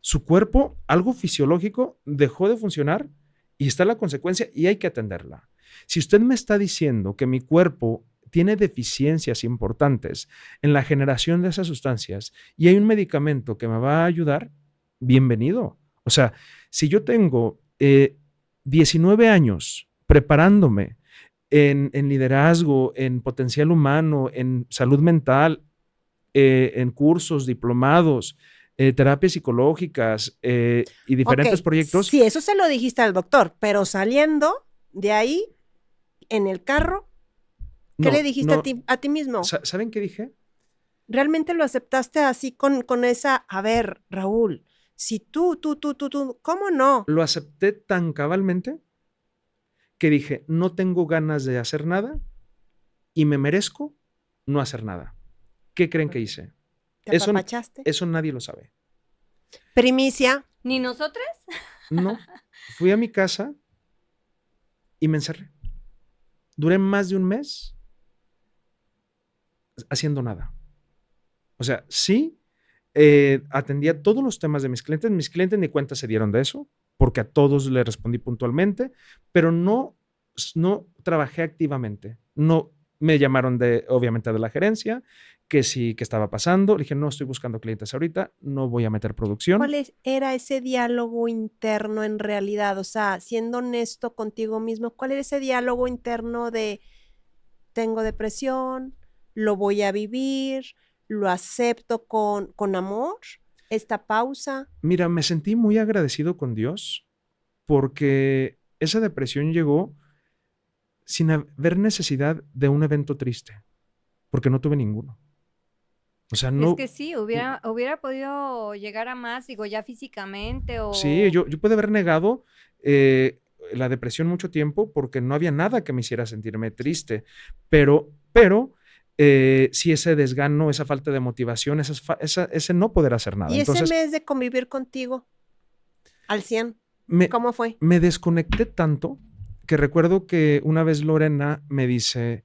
Speaker 3: Su cuerpo, algo fisiológico, dejó de funcionar. Y está la consecuencia y hay que atenderla. Si usted me está diciendo que mi cuerpo tiene deficiencias importantes en la generación de esas sustancias y hay un medicamento que me va a ayudar, bienvenido. O sea, si yo tengo 19 años preparándome en liderazgo, en potencial humano, en salud mental, en cursos, diplomados, terapias psicológicas y diferentes proyectos.
Speaker 2: Sí, eso se lo dijiste al doctor, pero saliendo de ahí, en el carro, ¿qué le dijiste a ti mismo?
Speaker 3: ¿Saben qué dije?
Speaker 2: ¿Realmente lo aceptaste así con esa, a ver, Raúl, si tú, ¿cómo no?
Speaker 3: Lo acepté tan cabalmente que dije, no tengo ganas de hacer nada y me merezco no hacer nada. ¿Qué creen que hice?
Speaker 2: ¿Te apapachaste?
Speaker 3: Eso nadie lo sabe.
Speaker 2: Primicia.
Speaker 1: ¿Ni nosotras?
Speaker 3: No. Fui a mi casa y me encerré. Duré más de un mes haciendo nada. O sea, sí, atendía todos los temas de mis clientes. Mis clientes ni cuenta se dieron de eso, porque a todos les respondí puntualmente, pero no trabajé activamente. No me llamaron obviamente de la gerencia, que sí, que estaba pasando. Le dije, no estoy buscando clientes ahorita, no voy a meter producción.
Speaker 2: ¿Cuál era ese diálogo interno en realidad? O sea, siendo honesto contigo mismo, ¿cuál era ese diálogo interno de tengo depresión, lo voy a vivir, lo acepto con amor, esta pausa?
Speaker 3: Mira, me sentí muy agradecido con Dios porque esa depresión llegó sin haber necesidad de un evento triste, porque no tuve ninguno. O sea, no.
Speaker 1: Es que sí, hubiera podido llegar a más, digo, ya físicamente o...
Speaker 3: Sí, yo pude haber negado la depresión mucho tiempo porque no había nada que me hiciera sentirme triste, pero sí ese desgano, esa falta de motivación, ese no poder hacer nada.
Speaker 2: ¿Y
Speaker 3: entonces,
Speaker 2: ese mes de convivir contigo al 100? ¿Cómo fue?
Speaker 3: Me desconecté tanto que recuerdo que una vez Lorena me dice,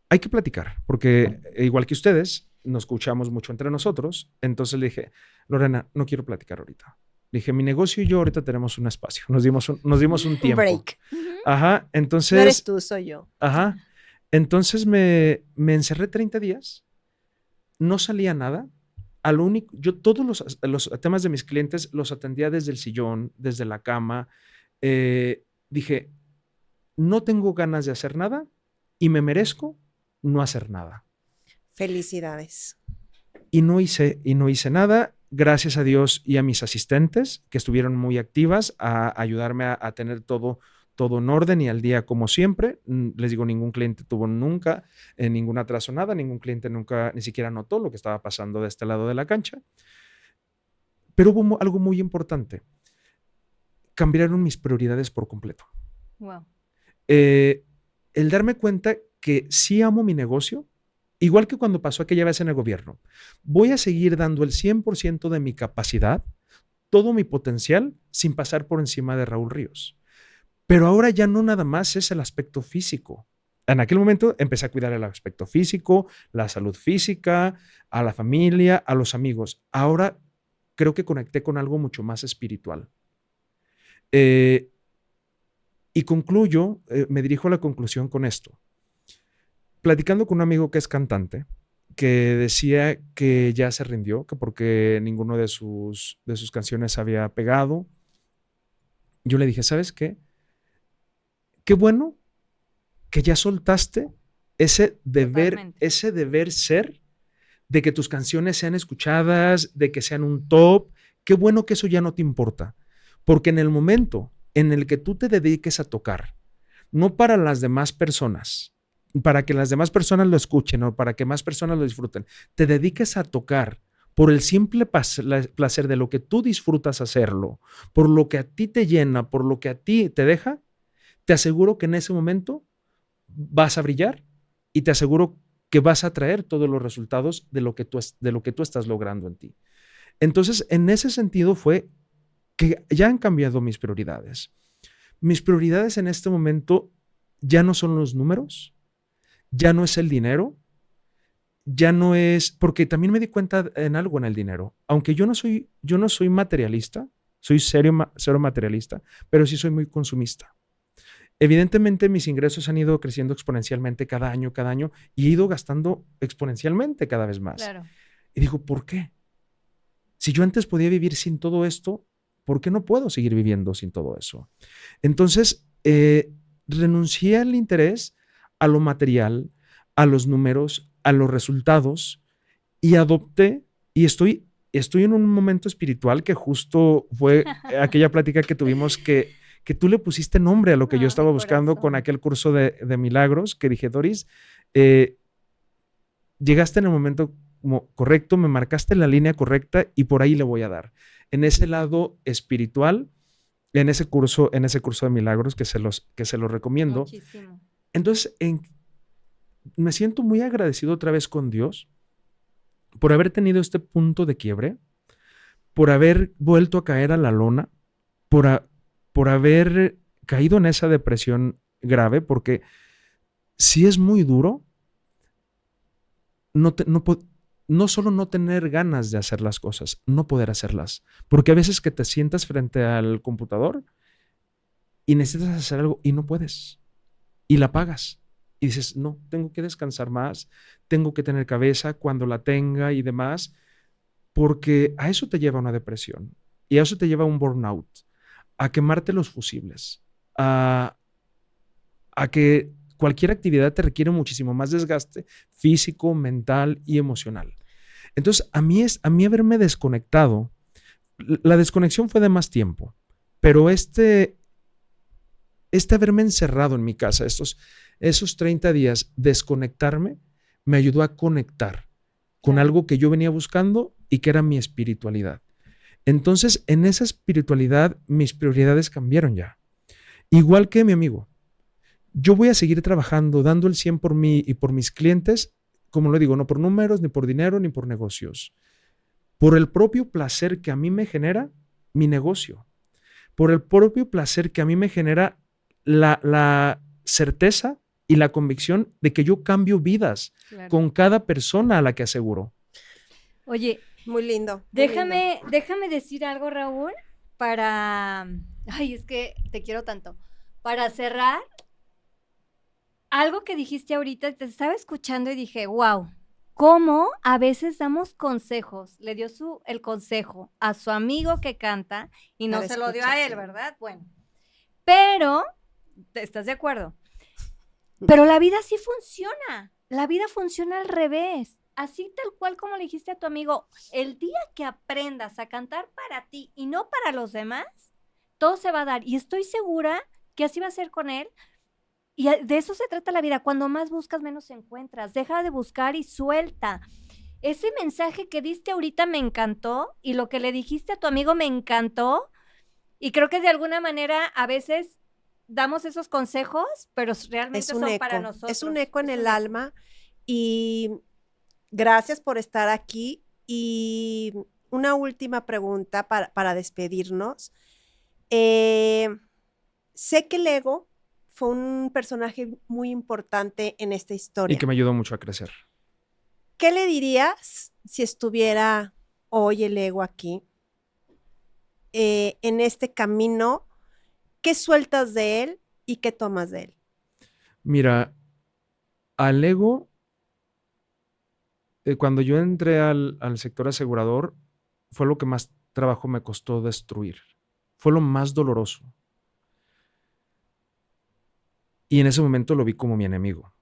Speaker 3: hay que platicar, porque igual que ustedes, nos escuchamos mucho entre nosotros. Entonces le dije, Lorena, no quiero platicar ahorita. Le dije, mi negocio y yo ahorita tenemos un espacio. Nos dimos un tiempo.
Speaker 2: Break.
Speaker 3: Ajá, entonces...
Speaker 2: No eres tú, soy yo.
Speaker 3: Ajá. Entonces me encerré 30 días. No salía nada. Yo todos los temas de mis clientes los atendía desde el sillón, desde la cama. Dije, no tengo ganas de hacer nada y me merezco no hacer nada.
Speaker 2: Felicidades.
Speaker 3: Y no hice nada, gracias a Dios y a mis asistentes que estuvieron muy activas a ayudarme a tener todo en orden y al día como siempre. Les digo, ningún cliente tuvo nunca ningún atraso, nada, ningún cliente nunca ni siquiera notó lo que estaba pasando de este lado de la cancha. Pero hubo algo muy importante. Cambiaron mis prioridades por completo.
Speaker 1: Wow.
Speaker 3: El darme cuenta que sí amo mi negocio, igual que cuando pasó aquella vez en el gobierno. Voy a seguir dando el 100% de mi capacidad, todo mi potencial, sin pasar por encima de Raúl Ríos. Pero ahora ya no nada más es el aspecto físico. En aquel momento empecé a cuidar el aspecto físico, la salud física, a la familia, a los amigos. Ahora creo que conecté con algo mucho más espiritual. Y concluyo, me dirijo a la conclusión con esto. Platicando con un amigo que es cantante, que decía que ya se rindió, que porque ninguno de sus canciones había pegado. Yo le dije, ¿sabes qué? Qué bueno que ya soltaste ese deber ser de que tus canciones sean escuchadas, de que sean un top. Qué bueno que eso ya no te importa, porque en el momento en el que tú te dediques a tocar, no para las demás personas, para que las demás personas lo escuchen o para que más personas lo disfruten, te dediques a tocar por el simple placer de lo que tú disfrutas hacerlo, por lo que a ti te llena, por lo que a ti te deja, te aseguro que en ese momento vas a brillar y te aseguro que vas a traer todos los resultados de lo que tú estás logrando en ti. Entonces, en ese sentido fue que ya han cambiado mis prioridades. Mis prioridades en este momento ya no son los números, ya no es el dinero, ya no es, porque también me di cuenta en algo en el dinero. Aunque yo no soy materialista, soy cero materialista, pero sí soy muy consumista. Evidentemente mis ingresos han ido creciendo exponencialmente cada año, y he ido gastando exponencialmente cada vez más.
Speaker 1: Claro.
Speaker 3: Y digo, ¿por qué? Si yo antes podía vivir sin todo esto, ¿por qué no puedo seguir viviendo sin todo eso? Entonces, renuncié al interés, a lo material, a los números, a los resultados, y adopté, y estoy en un momento espiritual que justo fue aquella plática que tuvimos que tú le pusiste nombre a lo que yo estaba buscando con aquel curso de milagros, que dije, Doris, llegaste en el momento correcto, me marcaste la línea correcta y por ahí le voy a dar. En ese lado espiritual, en ese curso de milagros que se los recomiendo.
Speaker 1: Muchísimo.
Speaker 3: Entonces, me siento muy agradecido otra vez con Dios por haber tenido este punto de quiebre, por haber vuelto a caer a la lona, por haber caído en esa depresión grave, porque si es muy duro no solo no tener ganas de hacer las cosas, no poder hacerlas, porque a veces que te sientas frente al computador y necesitas hacer algo y no puedes, y la apagas. Y dices, no, tengo que descansar más, tengo que tener cabeza cuando la tenga y demás, porque a eso te lleva una depresión y a eso te lleva un burnout, a quemarte los fusibles, a que cualquier actividad te requiere muchísimo más desgaste físico, mental y emocional. Entonces, a mí haberme desconectado, la desconexión fue de más tiempo, pero haberme encerrado en mi casa, esos 30 días, desconectarme, me ayudó a conectar con algo que yo venía buscando y que era mi espiritualidad. Entonces, en esa espiritualidad, mis prioridades cambiaron ya. Igual que mi amigo. Yo voy a seguir trabajando, dando el 100 por mí y por mis clientes, como lo digo, no por números, ni por dinero, ni por negocios. Por el propio placer que a mí me genera mi negocio. Por el propio placer que a mí me genera la certeza y la convicción de que yo cambio vidas con cada persona a la que aseguro.
Speaker 1: Oye,
Speaker 2: muy lindo.
Speaker 1: Déjame decir algo, Raúl, ay, es que te quiero tanto. Para cerrar, algo que dijiste ahorita, te estaba escuchando y dije, wow, cómo a veces damos consejos. Le dio el consejo a su amigo que canta y no se lo dio a él, ¿verdad? Bueno, pero, ¿estás de acuerdo? Pero la vida sí funciona. La vida funciona al revés. Así tal cual como le dijiste a tu amigo, el día que aprendas a cantar para ti y no para los demás, todo se va a dar. Y estoy segura que así va a ser con él. Y de eso se trata la vida. Cuando más buscas, menos encuentras. Deja de buscar y suelta. Ese mensaje que diste ahorita me encantó y lo que le dijiste a tu amigo me encantó. Y creo que de alguna manera a veces damos esos consejos, pero realmente son para nosotros.
Speaker 2: Es un eco en el alma y gracias por estar aquí. Y una última pregunta para despedirnos. Sé que el ego fue un personaje muy importante en esta historia.
Speaker 3: Y que me ayudó mucho a crecer.
Speaker 2: ¿Qué le dirías si estuviera hoy el ego aquí? En este camino, ¿qué sueltas de él y qué tomas de él?
Speaker 3: Mira, al ego, cuando yo entré al sector asegurador, fue lo que más trabajo me costó destruir. Fue lo más doloroso. Y en ese momento lo vi como mi enemigo.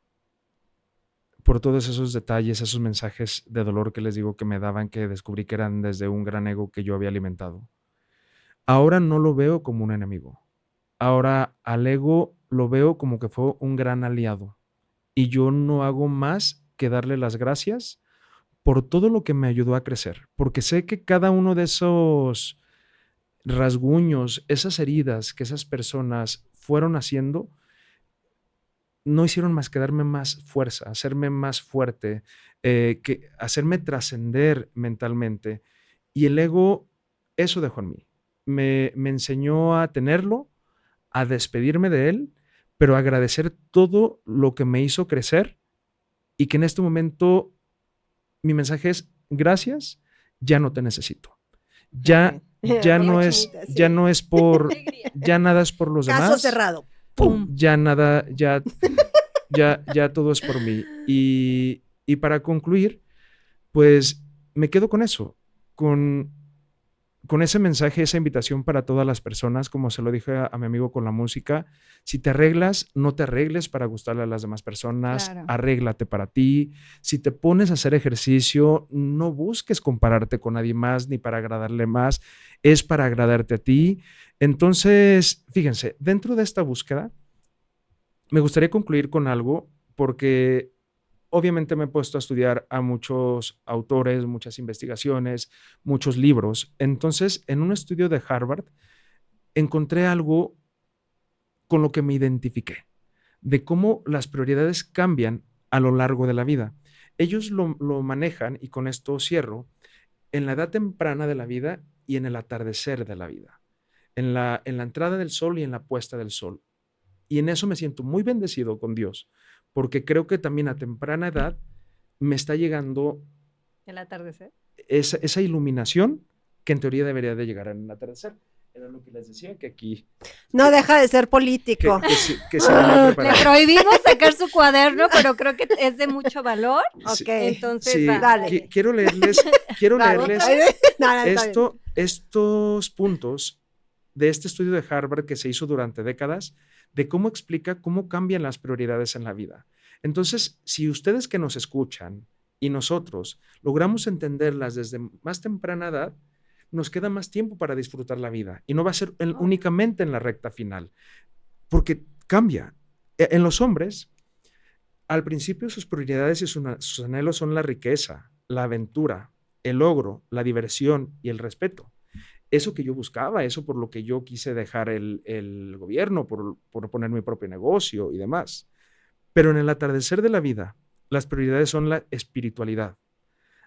Speaker 3: Por todos esos detalles, esos mensajes de dolor que les digo que me daban, que descubrí que eran desde un gran ego que yo había alimentado. Ahora no lo veo como un enemigo. Ahora al ego lo veo como que fue un gran aliado. Y yo no hago más que darle las gracias por todo lo que me ayudó a crecer. Porque sé que cada uno de esos rasguños, esas heridas que esas personas fueron haciendo, no hicieron más que darme más fuerza, hacerme más fuerte, hacerme trascender mentalmente. Y el ego, eso dejó en mí. Me enseñó a tenerlo, a despedirme de él, pero agradecer todo lo que me hizo crecer y que en este momento mi mensaje es gracias, ya no te necesito. Ya no es por, ya nada es por los demás.
Speaker 2: Caso cerrado. ¡Pum!
Speaker 3: ya nada, ya todo es por mí. Y para concluir, pues me quedo con eso, con ese mensaje, esa invitación para todas las personas, como se lo dije a mi amigo con la música. Si te arreglas, no te arregles para gustarle a las demás personas,
Speaker 1: Claro.
Speaker 3: arréglate para ti. Si te pones a hacer ejercicio, no busques compararte con nadie más ni para agradarle más, es para agradarte a ti. Entonces, fíjense, dentro de esta búsqueda, me gustaría concluir con algo porque obviamente me he puesto a estudiar a muchos autores, muchas investigaciones, muchos libros. Entonces, en un estudio de Harvard, encontré algo con lo que me identifiqué, de cómo las prioridades cambian a lo largo de la vida. Ellos lo manejan, y con esto cierro, en la edad temprana de la vida y en el atardecer de la vida, en la entrada del sol y en la puesta del sol. Y en eso me siento muy bendecido con Dios, porque creo que también a temprana edad me está llegando
Speaker 1: El atardecer.
Speaker 3: esa iluminación que en teoría debería de llegar en el atardecer. Era lo que les decía, que aquí...
Speaker 2: No deja de ser político.
Speaker 3: Que se venía
Speaker 1: Le
Speaker 3: preparado.
Speaker 1: prohibimos sacar su cuaderno, pero creo que es de mucho valor.
Speaker 2: Ok.
Speaker 1: Entonces,
Speaker 3: Sí,
Speaker 2: dale.
Speaker 3: quiero leerles
Speaker 2: Bravo.
Speaker 3: leerles
Speaker 2: No, no, está bien.
Speaker 3: estos puntos de este estudio de Harvard que se hizo durante décadas, de cómo explica cómo cambian las prioridades en la vida. Entonces, si ustedes que nos escuchan y nosotros logramos entenderlas desde más temprana edad, nos queda más tiempo para disfrutar la vida y no va a ser únicamente en la recta final, porque cambia. En los hombres, al principio sus prioridades y sus anhelos son la riqueza, la aventura, el logro, la diversión y el respeto. Eso que yo buscaba, eso por lo que yo quise dejar el gobierno, por poner mi propio negocio y demás. Pero en el atardecer de la vida, las prioridades son la espiritualidad,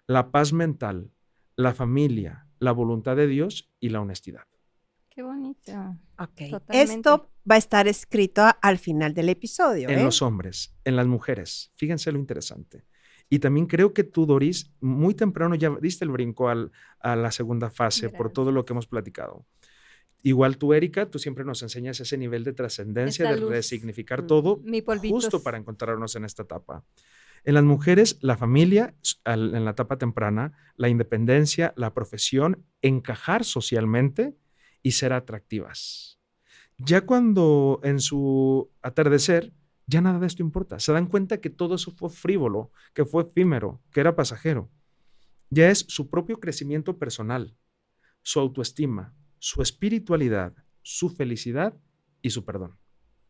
Speaker 3: la paz mental, la familia, la voluntad de Dios y la honestidad.
Speaker 1: qué bonito.
Speaker 2: Ok.
Speaker 1: Totalmente.
Speaker 2: Esto va a estar escrito al final del episodio.
Speaker 3: En los hombres, en las mujeres. Fíjense lo interesante. Y también creo que tú, Doris, muy temprano ya diste el brinco a la segunda fase por todo lo que hemos platicado. Igual tú, Erika, tú siempre nos enseñas ese nivel de trascendencia,
Speaker 1: Esa
Speaker 3: de
Speaker 1: luz.
Speaker 3: resignificar todo,
Speaker 1: Mi polvitos.
Speaker 3: justo para encontrarnos en esta etapa. En las mujeres, la familia, en la etapa temprana, la independencia, la profesión, encajar socialmente y ser atractivas. Ya cuando en su atardecer, ya nada de esto importa. Se dan cuenta que todo eso fue frívolo, que fue efímero, que era pasajero. Ya es su propio crecimiento personal, su autoestima, su espiritualidad, su felicidad y su perdón.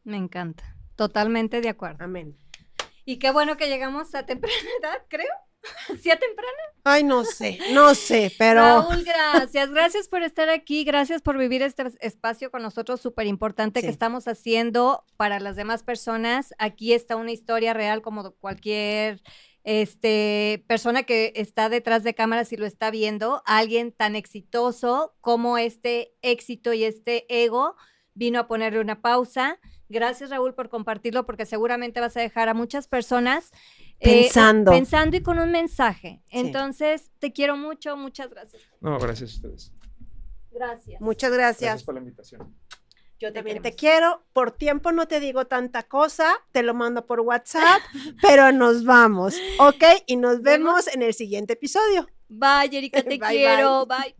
Speaker 1: Me encanta. Totalmente de acuerdo.
Speaker 2: Amén.
Speaker 1: Y qué bueno que llegamos a temprana edad, creo. ¿Sí a temprana?
Speaker 2: Ay, no sé, pero...
Speaker 1: Raúl, gracias por estar aquí, gracias por vivir este espacio con nosotros, súper importante
Speaker 2: Sí.
Speaker 1: que estamos haciendo para las demás personas. Aquí está una historia real como cualquier persona que está detrás de cámaras y lo está viendo, alguien tan exitoso como este éxito y este ego vino a ponerle una pausa. Gracias, Raúl, por compartirlo, porque seguramente vas a dejar a muchas personas
Speaker 2: Pensando.
Speaker 1: pensando y con un mensaje.
Speaker 2: Sí.
Speaker 1: Entonces, te quiero mucho, muchas gracias.
Speaker 3: No, gracias a ustedes.
Speaker 1: Gracias.
Speaker 2: Muchas gracias.
Speaker 3: Gracias por la invitación.
Speaker 1: Yo
Speaker 2: También
Speaker 1: queremos.
Speaker 2: te quiero. Por tiempo no te digo tanta cosa, te lo mando por WhatsApp, pero nos vamos, ¿ok? Y nos vemos en el siguiente episodio.
Speaker 1: Bye, Erika, te
Speaker 2: Bye,
Speaker 1: quiero. Bye.